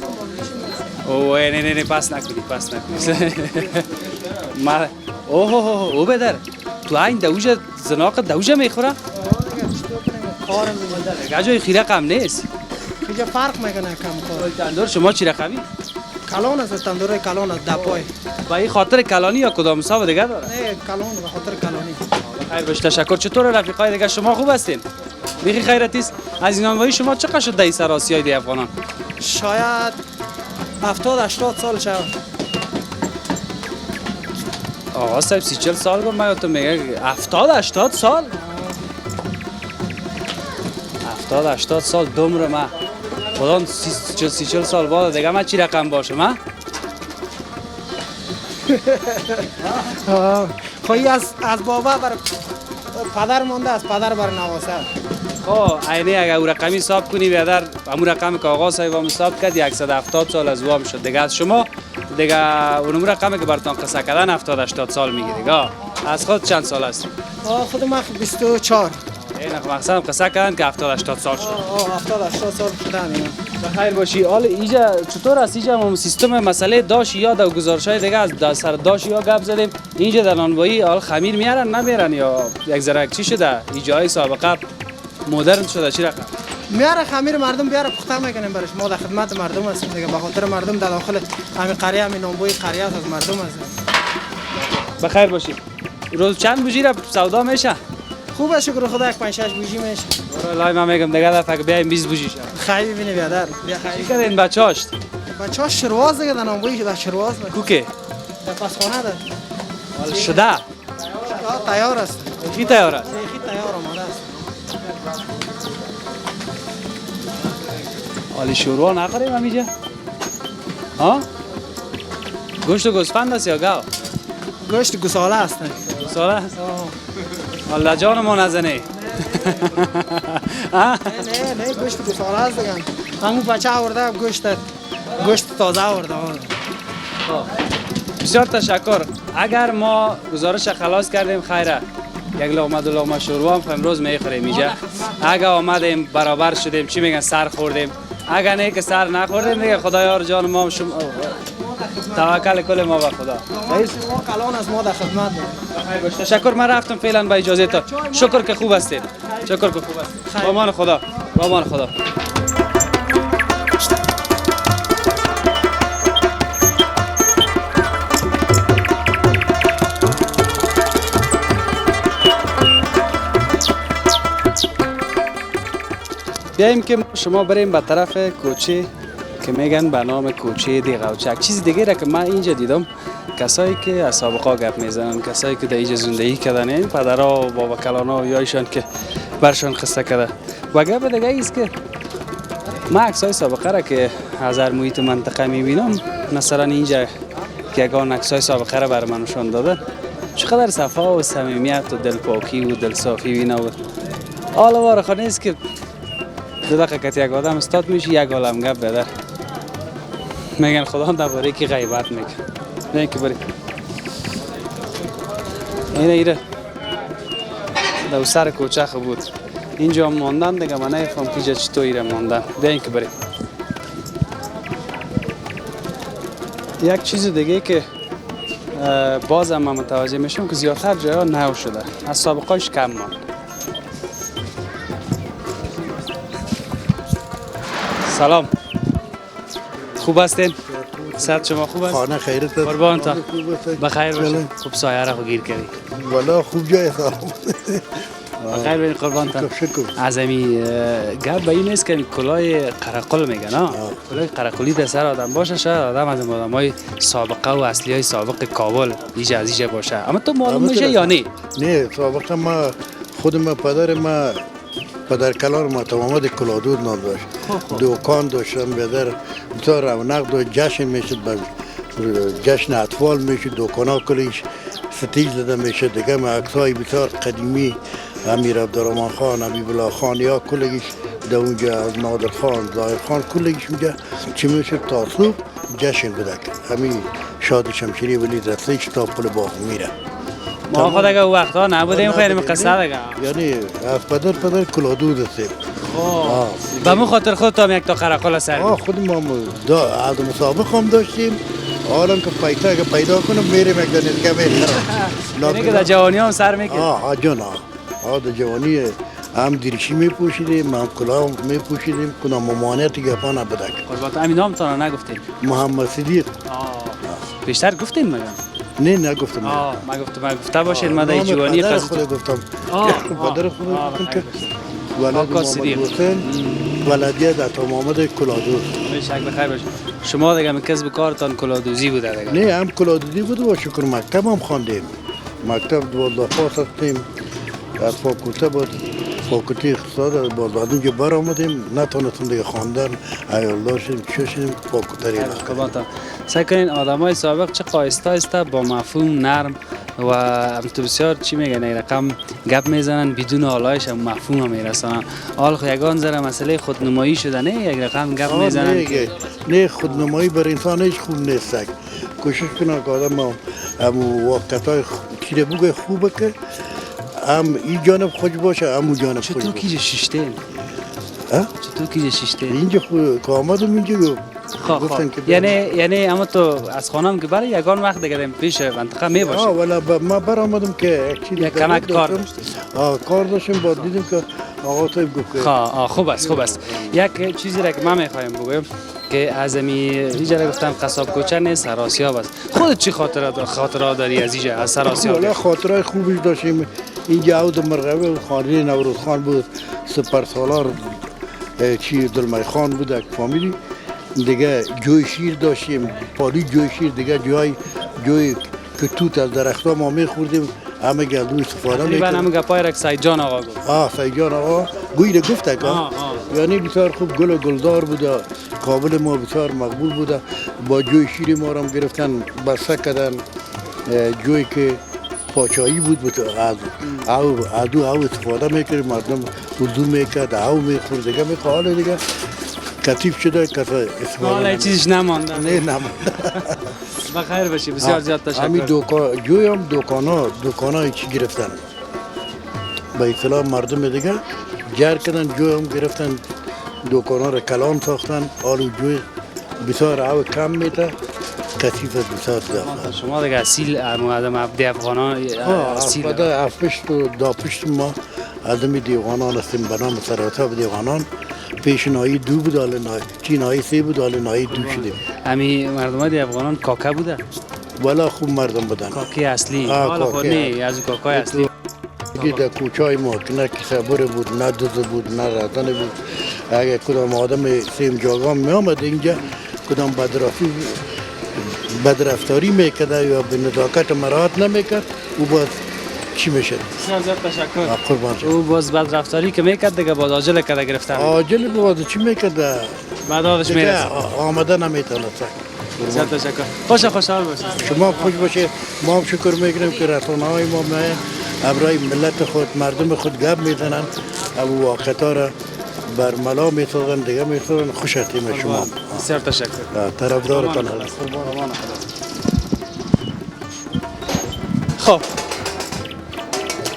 اوه نه پاس نکنی ما او بدر تو این دوجه زناق دوجه میخوره
کارم میمونده
گاجای خیره کم نیست
اینجا فرق میکنه کم کار
تندور شما چی رقمی
کلان است تندور کلان است دپای
با این خاطر کلانی یا کدام حساب دیگه داره
نه کلان به خاطر کلانی
خیر باش تشکر چطور رفیقای دیگه شما خوب هستین بیخی خیراتی است از این نانوایی شما چقدر شد در سراسیای دی افغانان
شاید 70-80 سال شد
آقا صاحب 30-40 سال گفت من تو میگه 70-80 سال 70-80 سال دومره من خدا 30-40 سال بعد دیگه من چی رقم باشم ها
خواهی از بابا بر پدر مانده از پدر بر نواسه
خب عینی اگه او رقمی حساب کنی بیادر همون رقم که آقا صاحب هم حساب کرد 170 سال از وام شد دیگه از شما دیگه اونم رقمی که براتون قصه کردن 70-80 سال میگه دیگه از خود چند سال هستی؟
خود من 24
این مقصدم قصه کردن که 70-80 سال شد
70-80 سال شدن
بخیر باشی حال اینجا چطور است اینجا ما سیستم مسئله داش یا در گزارش‌های دیگه از سر داش یا گپ زدیم اینجا در نانوایی حال خمیر میارن نمیارن یا یک ذره چی شده ایجای سابقه مدرن شده چی رقم
میاره خمیر مردم بیاره پخته میکنیم برش ما در خدمت مردم هستیم دیگه به خاطر مردم در داخل همین قریه همین نانوایی قریه از مردم هستیم
بخیر باشی روز چند بوجی را سودا میشه؟
خوبه شکر خدا یک 5 6 بوجی میشه.
لای من میگم دیگه دفعه که بیایم 20 بوجی شه.
خیلی ببینی بیادر. بیا
چی
خیلی.
کردین بچه‌هاش؟
بچه‌ها شرواز دیگه دنام بوی شده شرواز.
کوکه
در پاسخانه ده.
حال شده
تیار است.
کی تیار است؟
سیخی تیار آماده است.
حالی شوروا نخوریم همیجا؟ ها؟ گوشت گوسفند است یا گاو؟
گوشت گوساله است.
گوساله است؟ والا جان ما نزنه.
نه گوشت گوساله است دیگه. همون بچه آورده گوشت تازه آورده.
بسیار تشکر. اگر ما گزارش خلاص کردیم خیره. یک لقمه دو لقمه شوروا هم امروز میخوریم اینجا. اگر آمدیم برابر شدیم چی میگن سر خوردیم. اگر نه که سر نخوردیم دیگه خدایا جان ما شما توکل کل ما به خدا.
ما کلان از ما در خدمت.
تشکر. من رفتم فعلا با اجازه تا. شکر که خوب هستید. شکر که خوب هستید. با امان خدا. با امان خدا. بیاییم که شما بریم به طرف کوچه که میگن به نام کوچه دیغوچک. چیز دیگه را که من اینجا دیدم کسایی که از سابقا گپ میزنن، کسایی که در اینجا زندگی کردن، این پدرها و بابا کلانا و یایشان که برشان خسته کرده. و گپ دیگه ایست که من عکسای سابقه را که از هر محیط منطقه میبینم، مثلا اینجا که یگان عکسای سابقه را بر من نشون دادن، چقدر صفا و صمیمیت و دلپاکی و دلصافی اینا بود. حالا وارخ نیست که دو دقیقه یک آدم استاد میشه یک عالم گپ بدر. میگن خدا درباره کی غیبت میگه. نه که بری. اینه در سر کوچه خوب بود. اینجا ماندن دیگه من نفهم که چطور ایره ماندن. بیاین که بریم. یک چیز دیگه که باز هم متوجه میشم که زیادتر جاها نو شده. از سابقه‌اش کم ماند. سلام. خوب هستین؟ صحت شما خوب است؟
خانه خیرت
قربان تا. بخیر باشین. خوب سایه را گیر کردی.
والا خوب جای سلام.
بخیر باشین قربان تا.
شکر.
عظیمی گپ به این نیست که کلاه قرقل میگن ها. کلاه قرقلی در سر آدم باشه شاید آدم از آدمای سابقه و اصلی های سابق کابل ایجا از ایجا باشه. اما تو معلوم میشه یا نه؟
نه سابقه ما خودم پدر ما پدر کلان ما تمام کلادود نام داشت. دکان داشتن بدر بسیار رونق داشت. جشن میشد جشن اطفال میشد. دکانا کلیش ستیج زده میشد دیگه. ما عکسای بسیار قدیمی امیر عبدالرحمن خان، حبیب الله خان یا کلیش در اونجا از نادر خان، ظاهر خان کلیش میگه چی میشد تا صبح جشن بده. همین شاد شمشیری ولی رسیش تا پل باغ میره.
ما خود اگه وقتا نبودیم خیلی قصه دیگه.
یعنی از پدر کلادود هستیم.
به مو خاطر خودت هم یک تا قرقل سر.
خود ما از مسابقه هم داشتیم. حالا که پیدا کنم میریم یک دانشگاه میخرم.
یعنی که در جوانی هم سر میکنیم.
جان در جوانی هم دیرشی میپوشیدیم، هم کلاه میپوشیدیم. کنم ممانعت گپا نبوده.
قربان تو همین نامتان نگفتیم.
محمد صدیق.
بیشتر گفتیم مگم؟
نه نگفتم.
ما گفته باشین ما در جوانی
پدر خود گفتم. پدر خود گفتم که ولد محمد حسین ولدیه در محمد کلادوز.
شک بخیر باشید. شما دیگه من کسب کارتان کلادوزی بوده دیگه؟
نه هم کلادوزی بود و شکر مکتب هم خواندیم. مکتب 12 پاس هستیم. از فاکولته بود. فاکولته اقتصاد از بازدادی که بر آمدیم نتونستیم دیگه خواندن عیالدار شدیم چه شدیم فاکولته ریختیم.
سعی کنین آدمای سابق چه قایسته با مفهوم نرم و تو بسیار چی میگن این رقم گپ میزنن بدون آلایش هم مفهوم هم میرسونن. حال خو یگان ذره مسئله خودنمایی شده نه یک رقم گپ میزنن.
نه خودنمایی بر انسان هیچ خوب نیست. کوشش کنه که آدم هم وقتای چیره بگه خوبه که هم این جانب خوش باشه هم اون جانب خوش باشه.
چطور کیجه شیشته؟ چطور کیجه شیشته؟
اینجا که آمدم اینجا
گفتن که یعنی اما تو از خانم که برای یگان وقت دیگه پیش منطقه می باشه.
ولی ما بر آمدم که
یک کمک کار داشتیم.
کار داشتیم با دیدیم که آقا تو گفت
خوب است. یک چیزی را که من میخوایم بگم که از اینجا گفتن قصاب کوچه نیست، سراسیاب است. خودت چی خاطرات داری از اینجا، از سراسیاب؟
والا خاطرهای خوبی داشتیم. اینجا عود مرغوی و خانه نوروز خان بود، سپرسالار چی دلمای خان بود، فامیلی دیگه. جوی شیر داشتیم، پالی جوی شیر دیگه، جوی که توت از درختها ما میخوردیم، همه گلدو استفاده میکردیم.
تقریبا همه گپای را که سید جان آقا گفت.
سید جان آقا گوی گفته که یعنی بسیار خوب گل و گلدار بوده. کابل ما بسیار مقبول بوده. با جوی شیر ما را گرفتن بسته کردن. جوی که پاچایی بود از او استفاده میکرد، مردم اردو میکرد، او میخورد دیگه. حالا دیگه کتیف شده کسا استفاده
حالا چیزش نمانده.
نه نمانده.
بخیر باشی، بسیار زیاد تشکر.
همین جوی هم دکانای چی گرفتن به اصطلاح مردم دیگه جر کردن. جوی هم گرفتن، دکانا را کلان ساختن. آلو جوی بسیار او کم میته، کثیف بسیار زیاد.
شما دیگه اصیل آدم عبد افغانان اصیل.
داپشت ما آدم دیوانان هستیم به نام سراساب دیوانان. پیش نایی دو بود، حالا چی نایی سه بود، حالا نایی دو شدیم.
امی مردم های افغانان کاکه بوده؟
والا خوب مردم بودن.
کاکه اصلی؟ حالا خود نه از کاکای اصلی.
که در کوچای ما که نه کسابره بود، نه دوزه بود، نه راتن بود. اگه کدام آدم سیم جاگام می آمد اینجا، کدام بدرفتاری میکرد یا به نزاکت مراعات نمیکرد، او باز چی میشه؟
بسیار زیاد تشکر.
قربان شد.
او باز بدرفتاری که میکرد دیگه باز عاجل کرده گرفتن.
عاجل باز چی میکرد؟
بعد آدش میرسه.
آمده نمیتونه.
بسیار تشکر. خوشحال باشید.
شما خوش باشید. ما هم شکر میکنیم که رسانه‌های ما برای ملت خود، مردم خود گپ میزنن، او واقعیت‌ها را برملا میسازن، دیگه میسازن. خوش هستیم شما.
بسیار تشکر.
طرفدارتان هستم.
خب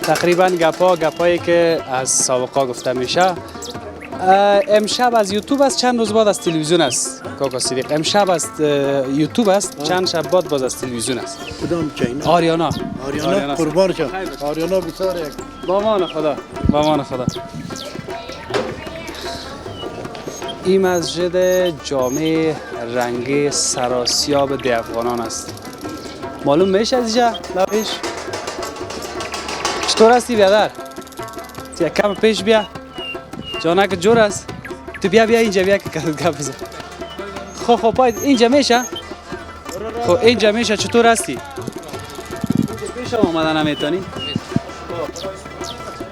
تقریبا گپایی که از سابقا گفته میشه. امشب از یوتیوب است، چند روز بعد از تلویزیون است کاکا صدیق. امشب از یوتیوب است، چند شب بعد باز از تلویزیون است.
کدام چین؟
آریانا
قربان شم. آریانا بسیار یک.
با امان خدا. این مسجد جامع رنگی سراسیاب دی افغانان است. معلوم میشه از اینجا لبیش؟ چطور هستی بیادر؟ یک کم پیش بیا. جانک جور است. تو بیا اینجا بیا که گپ بزن. خب پاید اینجا میشه؟ خب اینجا میشه. چطور هستی؟ پیش آمدن نمیتونی؟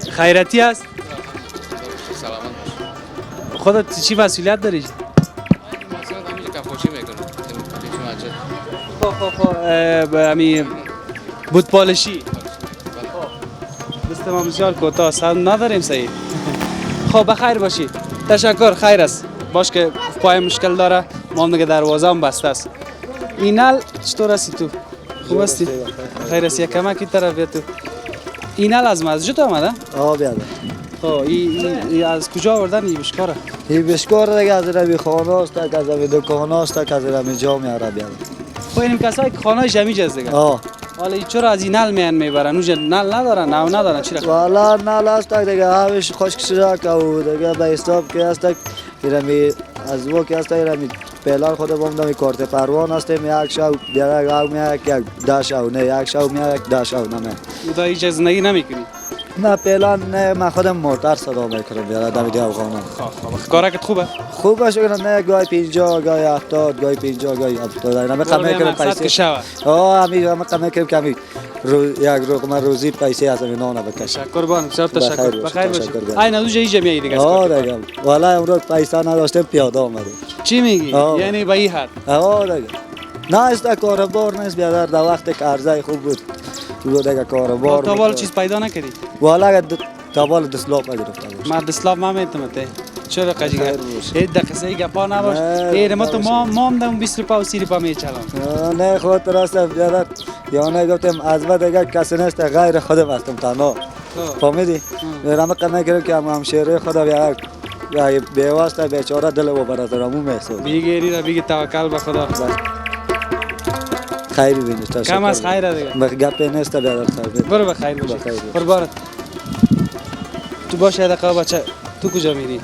خیرتی هست؟ خودت چی مسئولیت داری؟ خب امی بود پالشی دست ما بسیار کوتاه سن نداریم صحیح. خب بخیر باشی. تشکر. خیر است. باش که پای مشکل داره. ما هم دیگه دروازه هم بسته است. اینال چطور هستی تو؟ خوب هستی؟ خیر است. یک کمکی طرف بیا تو. اینال از مسجد آمده؟
بیاده.
خب ای از کجا آوردن این بشکاره؟
این بشکار دیگه از روی خانه است، از روی دکانه است، از روی جامعه را بیاده.
خب این کسایی که خانه جمعی جز دیگه. حالا چرا از این نل میبرن؟ اونجا نل ندارن، نو ندارن چی را؟
والا نل است دیگه، هاوش خشک شده که او دیگه به حساب که است که از او که است ایرمی پلان خود بودم کارت پروان است، یک شو بیاد گاو میاد یک داشو نه یک شو میاد یک داشو نه.
تو هیچ زندگی نمیکنی؟
نه پلان نه، من خودم موتر صدا میکنم بیاد دم دیو خانم.
خب کارکت خوبه؟
خوبه شکر. نه گاهی 50 گاهی 70 گاهی 50 گاهی 70 اینا کم میکنم پیسه. همین کم میکنم کمی یک روزی پیسه از اینا نبکشم.
قربان. بسیار تشکر. بخیر باشی. این از اونجا میای دیگه.
دیگه والا امروز پیسه نداشتم پیاده آمدم.
چی میگی؟ یعنی به این حد؟
دیگه نه است کاروبار نیست بیادر. در وقت که عرضه خوب بود تو دیگه کاروبار.
تا بالا چیز پیدا نکردی؟
والا تا بالا دسلاب گرفتم.
ما دسلاب ما میتونم چرا قجیگر این دقیقه گپا نباش. این ما هم دم 20 روپا و 30 روپا میچلم.
نه خود راست بیادر. یا نه گفتم از بعد دیگه کسی نیست غیر خودم هستم تنها. فهمیدی؟ میرم کم کردم که همشهری خدا بیاد یا بیواسطه بیچاره دل و برادرامو میسوزه.
بیگیری را بیگی توکل به خدا.
خیری بینید. تشکر.
کم از خیره دیگه.
گپ نیست بیادر خیر.
برو بخیر باش. قربانت. تو باشه دقیقه بچه. تو کجا میری؟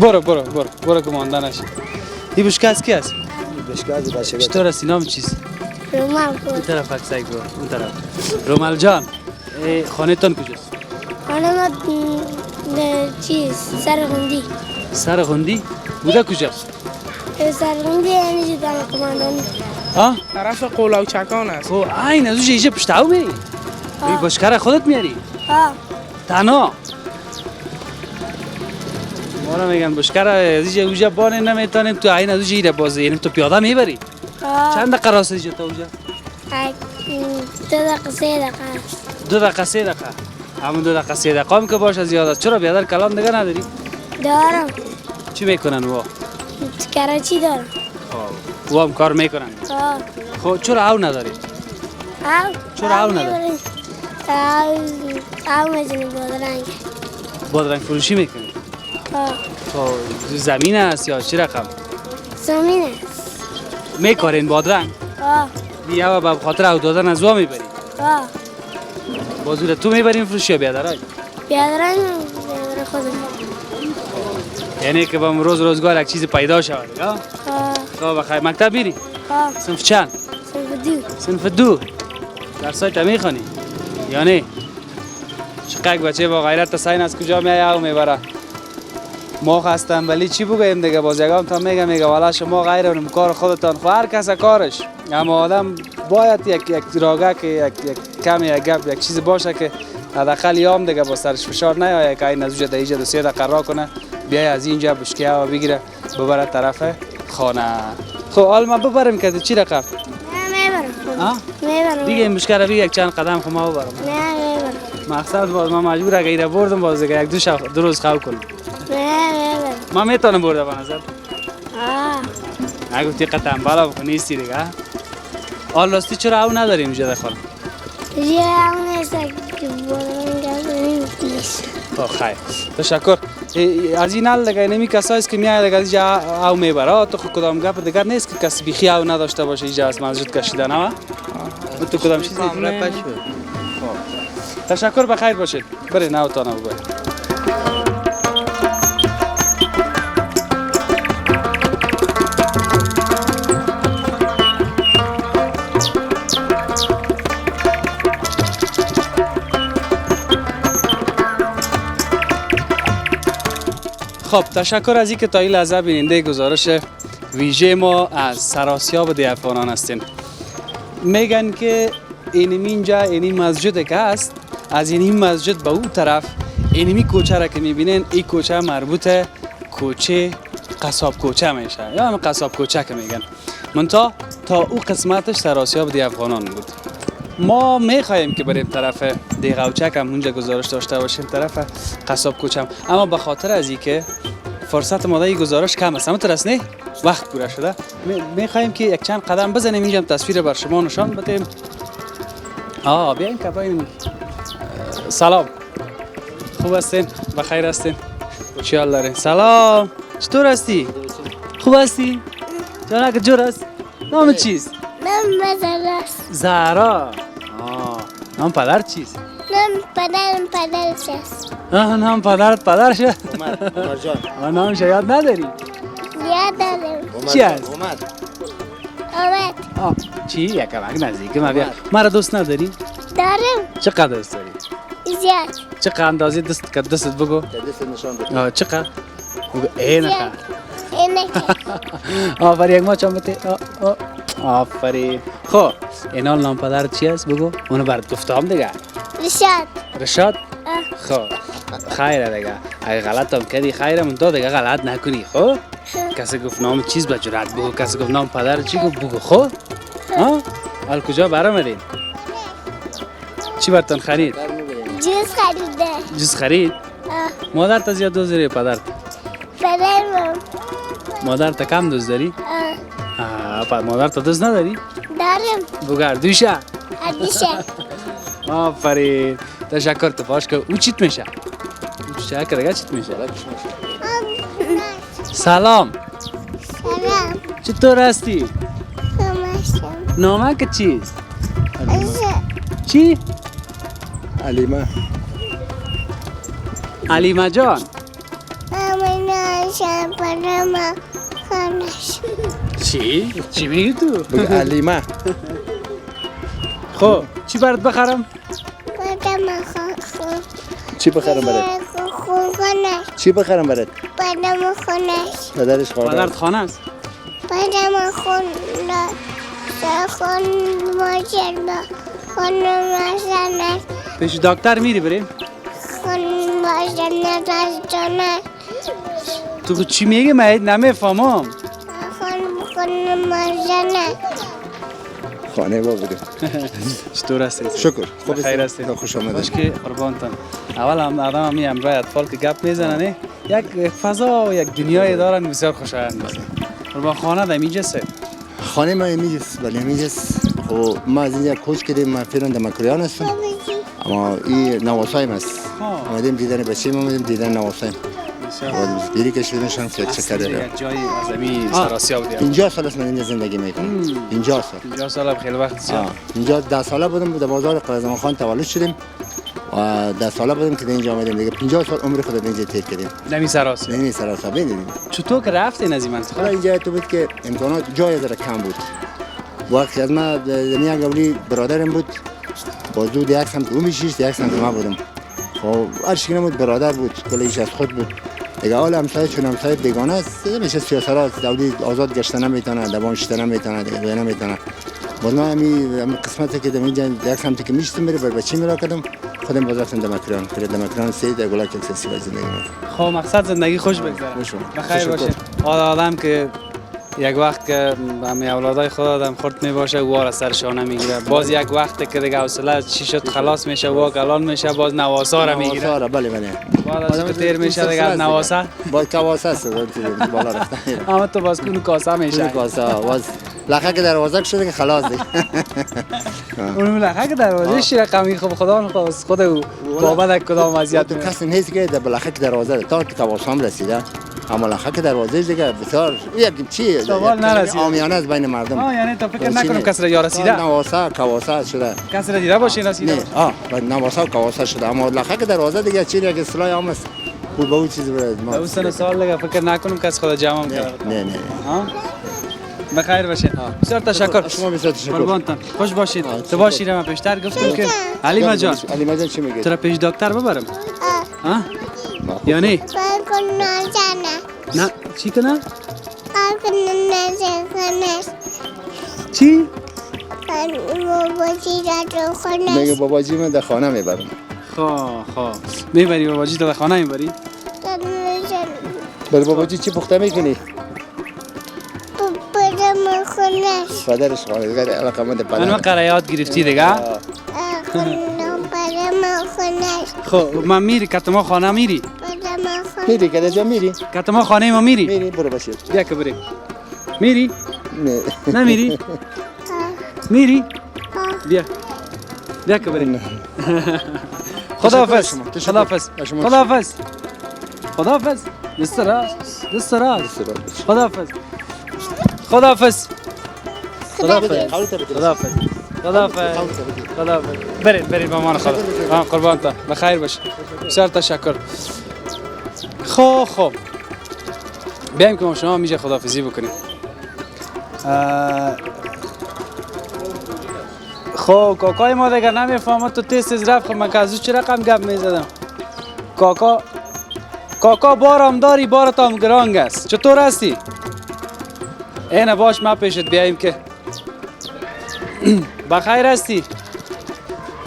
برو که مانده نشی. این بشکه از کی است؟
بشکه از بچه
چطور است؟ نام چیست؟
رومال
اون
بود.
طرف عکسک برو اون طرف. رومال جان خانه تان کجاست؟
خانه ما چیز سرغندی.
سرغندی؟ بوده کجاست؟
سرغندی یعنی جدا کماندان.
ها؟
طرف قولاو چکان است.
او عین از اینجا پشتاو میری؟ این بشکه خودت میاری؟
ها.
تنها؟ ما را میگن بشکه را از اینجا بانه نمیتونیم تو عین از اینجا بازه یعنی تو پیاده میبری؟ چند دقیقه راست اینجا تا اونجا؟
2 دقیقه 3 دقیقه.
2 دقیقه 3 دقیقه. همون 2 دقیقه 3 دقیقه هم که باشه زیاد است. چرا بیادر کلام دیگه نداری؟
دارم.
چی میکنن وا؟
کراچی دارم.
وا هم کار میکنن. خب چرا او نداری؟ چرا او نداری؟
او میزنی بادرنگ.
بادرنگ فروشی میکنی؟ خب زمین است یا چی رقم؟
زمین است.
میکارین بادرنگ؟ بیا و به خاطر او دادن از وا میبری؟ بازور تو میبرین فروشی یا بیادرای؟
بیادرنگ بیادر خودم.
یعنی که با روز روزگار یک چیز پیدا شود یا؟ خب بخیر مکتب میری؟ صنف چند؟ صنف 2. درسایت میخوانی؟ یا نه؟ چقدر بچه با غیرت سین از کجا میایه او میبره؟ ما هستم ولی چی بگویم دیگه باز یگام تا میگه والا شما غیر اونم کار خودتان خو هر کس کارش اما آدم باید یک راگه که یک کم یک گپ یک چیز باشه که حداقل یام دیگه با سرش فشار نیایه که این از اونجا تا 3 دقیقه راه کنه بیای از اینجا بشکه و بگیره ببره طرف خانه. خب حال ما ببرم که چی رقم؟
میبرم.
دیگه این بشکه رو یک چند قدم خو ما ببرم.
نه میبرم.
مقصد باز ما مجبور اگه ایره بردم باز دیگه یک دو روز خواب کنم.
نه میبرم.
ما میتونم برده به نظر؟ اگه تی قطعا بالا بخون نیستی دیگه. آل راستی چرا او نداریم اینجا در خانه؟
یه او نیست که بادرنگ نیست.
خیر تشکر. از این حال دیگه نمی کسایی است که میاد دیگه اینجا او میبره تو خود کدام گپ دیگر نیست که کسی بیخی او نداشته باشه اینجا از مسجد کشیدن ها؟ تو کدام چیزی دیدی؟ تشکر بخیر باشید. برید نوتانه ببرید. خب تشکر از اینکه تا این لحظه بیننده گزارش ویژه ما از سراسیاب دیافانان هستین. میگن که اینجا این مسجد که است از این مسجد به اون طرف اینمی کوچه را که میبینین این کوچه مربوط کوچه قصاب کوچه میشه یا هم قصاب کوچه که میگن منتها تا او قسمتش سراسیاب دیافانان بود. ما میخواهیم که بریم طرف دیغوچک هم اونجا گزارش داشته باشیم طرف قصاب کوچه هم. اما به خاطر از اینکه فرصت ما این گزارش کم است اما ترس نه وقت پوره شده میخواهیم که یک چند قدم بزنیم اینجا هم تصویر بر شما نشان بدیم. بیاین که باین. سلام خوب هستین؟ بخیر هستین؟ چی حال دارین؟ سلام چطور هستی؟ خوب هستی؟ جانک جور است؟ نام چیست؟
نام زهرا است.
زهرا. نام پدر چیست؟
نام پدرش است.
نام پدرشه؟
عمر جان.
نامش یاد نداری؟
یاد دارم.
چی است؟
آمد.
چی؟ یکمک نزدیک ما بیا. مرا دوست نداری؟
دارم.
چقدر دوست داری؟
زیاد.
چقدر اندازه دستت بگو؟
دست نشان بده.
چقدر؟ بگو اینقدر.
اینکه.
آفرین ما چون بته. آفرین. خب اینا نام پدر چی است بگو؟ اونو برات گفتم دیگه. رشاد؟ خب خیره دیگه. اگه غلط هم کردی خیره من تو دیگه غلط نکنی خب؟ کسی گفت نام چیز به جرات بگو کسی گفت نام پدر چی گفت بگو خب؟ حال کجا برآمدین؟ چی براتون خرید؟
جوز خریده.
جوز خرید؟ مادر تا زیاد دوست داری پدر؟
پدرم.
مادر تا کم دوست داری؟ مادر تا دوست نداری؟
دارم.
بگو دوشه؟
دوشه.
آفرین تشکر تو باش که او چیت میشه؟ او چه که دیگه چیت میشه؟ سلام.
سلام.
چطور هستی؟ نامه که چیست؟ چی؟
علیمه.
علیمه جان.
میشه برم خانش.
چی؟ چی میگی تو؟
بگو علیمه.
خب چی برات بخرم؟
برم
چی بخرم برات؟
خانش.
چی بخرم برات؟
برم خانش.
پدرش خانه.
پدرت خانه است.
برم خانه. خان ماجرا. خان ماشنش.
پیش دکتر میری بریم؟
خان ماشنش از جانه.
تو چی میگی من نمیفهمم.
خان ماشنش.
خانه با بودیم.
چطور هستید؟
شکر. خوب
خیر هستید؟
خوش آمدید.
باش که قربانتان. اول هم آدم همی امرای اطفال که گپ میزنن یک فضا و یک دنیای دارن بسیار خوشایند است. قربان خانه در اینجاست.
خانه ما اینجاست ولی اینجاست. خب ما از اینجا کوچ کردیم. ما فعلا در مکریان هستم. اما این نواسایم است. آمدیم دیدن بچه ما آمدیم دیدن نواسایم. بیری کشیدنش هم که چه کرده.
یک جای از امی سراسیا بودیم.
50 سال است من اینجا زندگی میکنم. 50 سال.
50 سال هم خیلی وقت زیاد.
اینجا 10 ساله بودم در بازار قلعه‌زمان خان تولد شدیم. و 10 ساله بودم که اینجا آمدیم دیگه 50 سال عمر خود اینجا تیر کردیم.
نمی سراسیا.
نمی سراسا ببینید.
چطور که رفتین از این منطقه؟
حالا اینجا تو بود که امکانات جای ذره کم بود. وقتی از ما دنیا قبلی برادرم بود. با زود یک سمت او میشیست یک سمت ما بودم. خب هر شکلی بود برادر بود کلیش از خود بود. دیگه حال همسایه چون همسایه بیگانه است میشه سیاست دولتی آزاد گشته نمیتونه دوام شته نمیتونه دیگه نمیتونه. باز ما همین قسمتی که اینجا یک سمتی که میشتم میره بر بچه میرا کردم خودم باز رفتم دمکران که دمکران سه تا گلا که سیاسی زندگی میکنم.
خب مقصد زندگی خوش بگذره. بخیر باشه. آدم که یک وقت که همه اولادای خود آدم خورد میباشه وار از سرشانه میگیره. باز یک وقت که دیگه حوصله چی شد خلاص میشه و کلان میشه باز نواسا را میگیره.
نواسا را بله بله.
بعد از که تیر میشه دیگه نواسا.
باز کواسه است بالا رفتن.
اما تو باز کون کاسه میشه.
کاسه باز لخه که دروازه شده که خلاص دیگه.
اون لخه که دروازه شیر رقمی خب خدا خود بابت کدام وضعیت
تو کسی نیست که در لخه که دروازه تا کواسه هم رسیده. اما لخه که دروازه دیگه بسیار یک چی
سوال نرسید.
عامیانه از بین مردم.
یعنی تو فکر نکنم کسی را یا رسیده.
نواسا کواسه شده.
کسی را دیده باشه رسیده.
نه نواسا کواسه شده اما لخه که دروازه دیگه چی یک اصطلاح عام است. بود به اون چیز برد ما.
اون سن سال دیگه فکر نکنم کس خدا جمع کرد.
نه
بخیر باشید. بسیار تشکر.
شما بسیار تشکر.
قربانتان. خوش باشید. تو باشید من پیشتر گفتم که علی جان.
علی جان چی میگه؟
تو را پیش دکتر ببرم. ها؟ یا نه؟ نه چی کنه؟ چی؟
میگه باباجی من در خانه میبرم.
خب میبری باباجی تو در خانه میبری؟
بر باباجی چی پخته میکنی؟
برم خونش.
پدرش خانه دیگه علاقه من پدر.
من قرایات گرفتی دیگه؟
برم خونش.
خب من میری کتما خانه میری؟
برم خونش.
میری که جا میری؟
کتما خانه ما میری؟
میری برو باشید.
بیا که بریم. میری؟
نه.
نمیری؟ میری؟ بیا که بریم. خداحافظ. خداحافظ. خداحافظ. خداحافظ. دست راست. خداحافظ. خداحافظ. خداحافظ. برید با ما خدا. قربانتان. بخیر باش. بسیار تشکر. خب بیایم که شما میشه خداحافظی بکنیم. خب کاکای ما دیگه نمیفهمه تو تیز رفت. خب من که از او چه رقم گپ میزدم. کاکا بارم داری بارت هم گرانگ است. چطور هستی؟ اینه باش ما پیشت بیاییم که بخیر هستی؟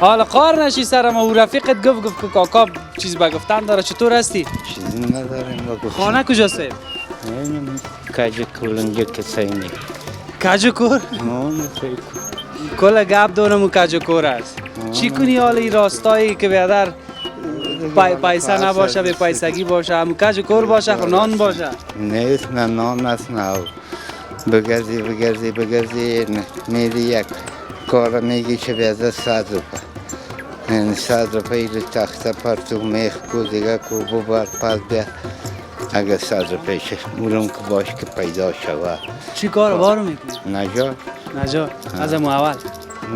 حالا قار نشی سرم و رفیقت گفت که کاکا چیز بگفتن داره. چطور هستی؟
چیزی نداریم بگو.
خانه کجاست؟
کجا کولنجا کسایی نی.
کجا کور؟ کل گپ دونمو کجا کور است. چی کنی حالا این راستایی که بیادر پیسه نباشه به پیسگی باشه همون کج کور باشه خب نان باشه
نیست نه نان است نه بگردی میری یک کار میگی که بیازه 100 روپه این 100 روپه ایلی تخته پرتو میخ کو دیگه کو ببر پس بیا اگه 100 روپه شه مولم که باش که پیدا شود
چی کار بارو میکنی؟
نجات
از اول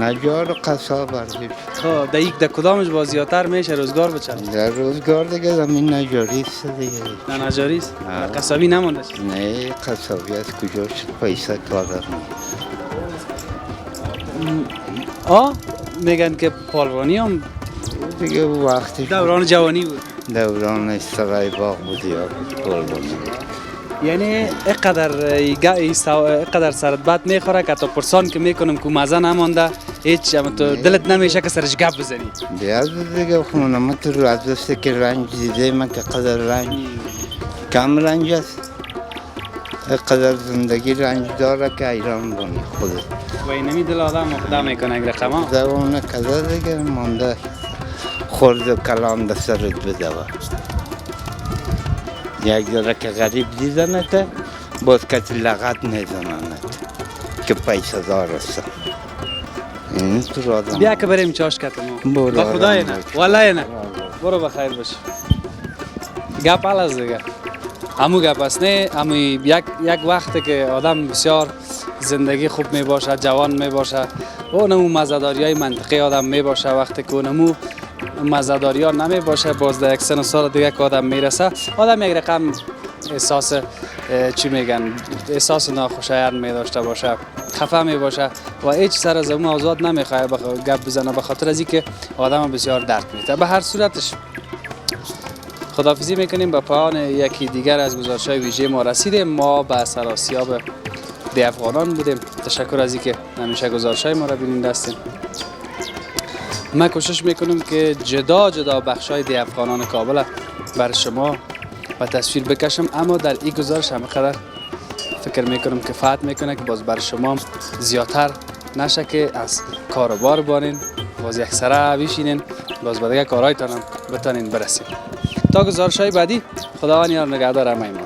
نجار و قصاب بردیم.
خب در کدامش با زیادتر میشه روزگار بچن؟
در روزگار دیگه زمین نجاری است دیگه.
نه نجاری است؟ قصابی نمونده؟
نه قصابی از کجا شد پیسه کادر
میگن که پالوانی هم
دیگه وقتی
دوران جوانی بود.
دوران سرای باغ بود یا پالوانی.
یعنی اینقدر سرت بد میخوره که تا پرسان که میکنم که مزه نمانده هیچ تو دلت نمیشه که سرش گپ بزنی.
بیاد دیگه خونه من تو رو از دسته که رنج دیده من که قدر رنج کم رنج است. قدر زندگی رنج داره که ایران بانی خودت.
و اینمی دل آدم خدا میکنه اگر رقم
زبانه کده دیگه مانده خورد و کلام در سرت بدوه. یک داره که غریب دیدنته باز کسی لغت میزننت که پیسه دار است. این تو آدم
بیا که بریم چاش کتم با خدای نه والله نه برو بخیر باش. گپ حال است دیگه همو گپ است نه همو یک وقتی که آدم بسیار زندگی خوب می باشه جوان می باشه اونمو مزداری های منطقی آدم می باشه وقتی که اونمو مزداری ها نمی باشه باز در یک سن و سال دیگه که آدم میرسه آدم یک رقم احساس چی میگن احساس ناخوشایند می داشته باشه خفه می باشه و هیچ سر از اون آزاد نمیخواد گپ بزنه به خاطر از اینکه آدم بسیار درد میده. به هر صورتش خداحافظی میکنیم. به پایان یکی دیگر از گزارش‌های ویژه ما رسیدیم. ما به سراسیاب ده افغانان بودیم. تشکر از اینکه همیشه گزارش‌های ما را بیننده هستیم. من کوشش میکنم که جدا بخش‌های ده افغانان کابل بر شما و تصویر بکشم اما در این گزارش همینقدر فکر میکنم که کفایت میکنه که باز بر شما زیادتر نشه که از کاروبار بانین باز یک سره بشینین باز به دیگه کارهایتان بتانین برسید. تا گزارش‌های بعدی خداوند یار نگهدار همه ما.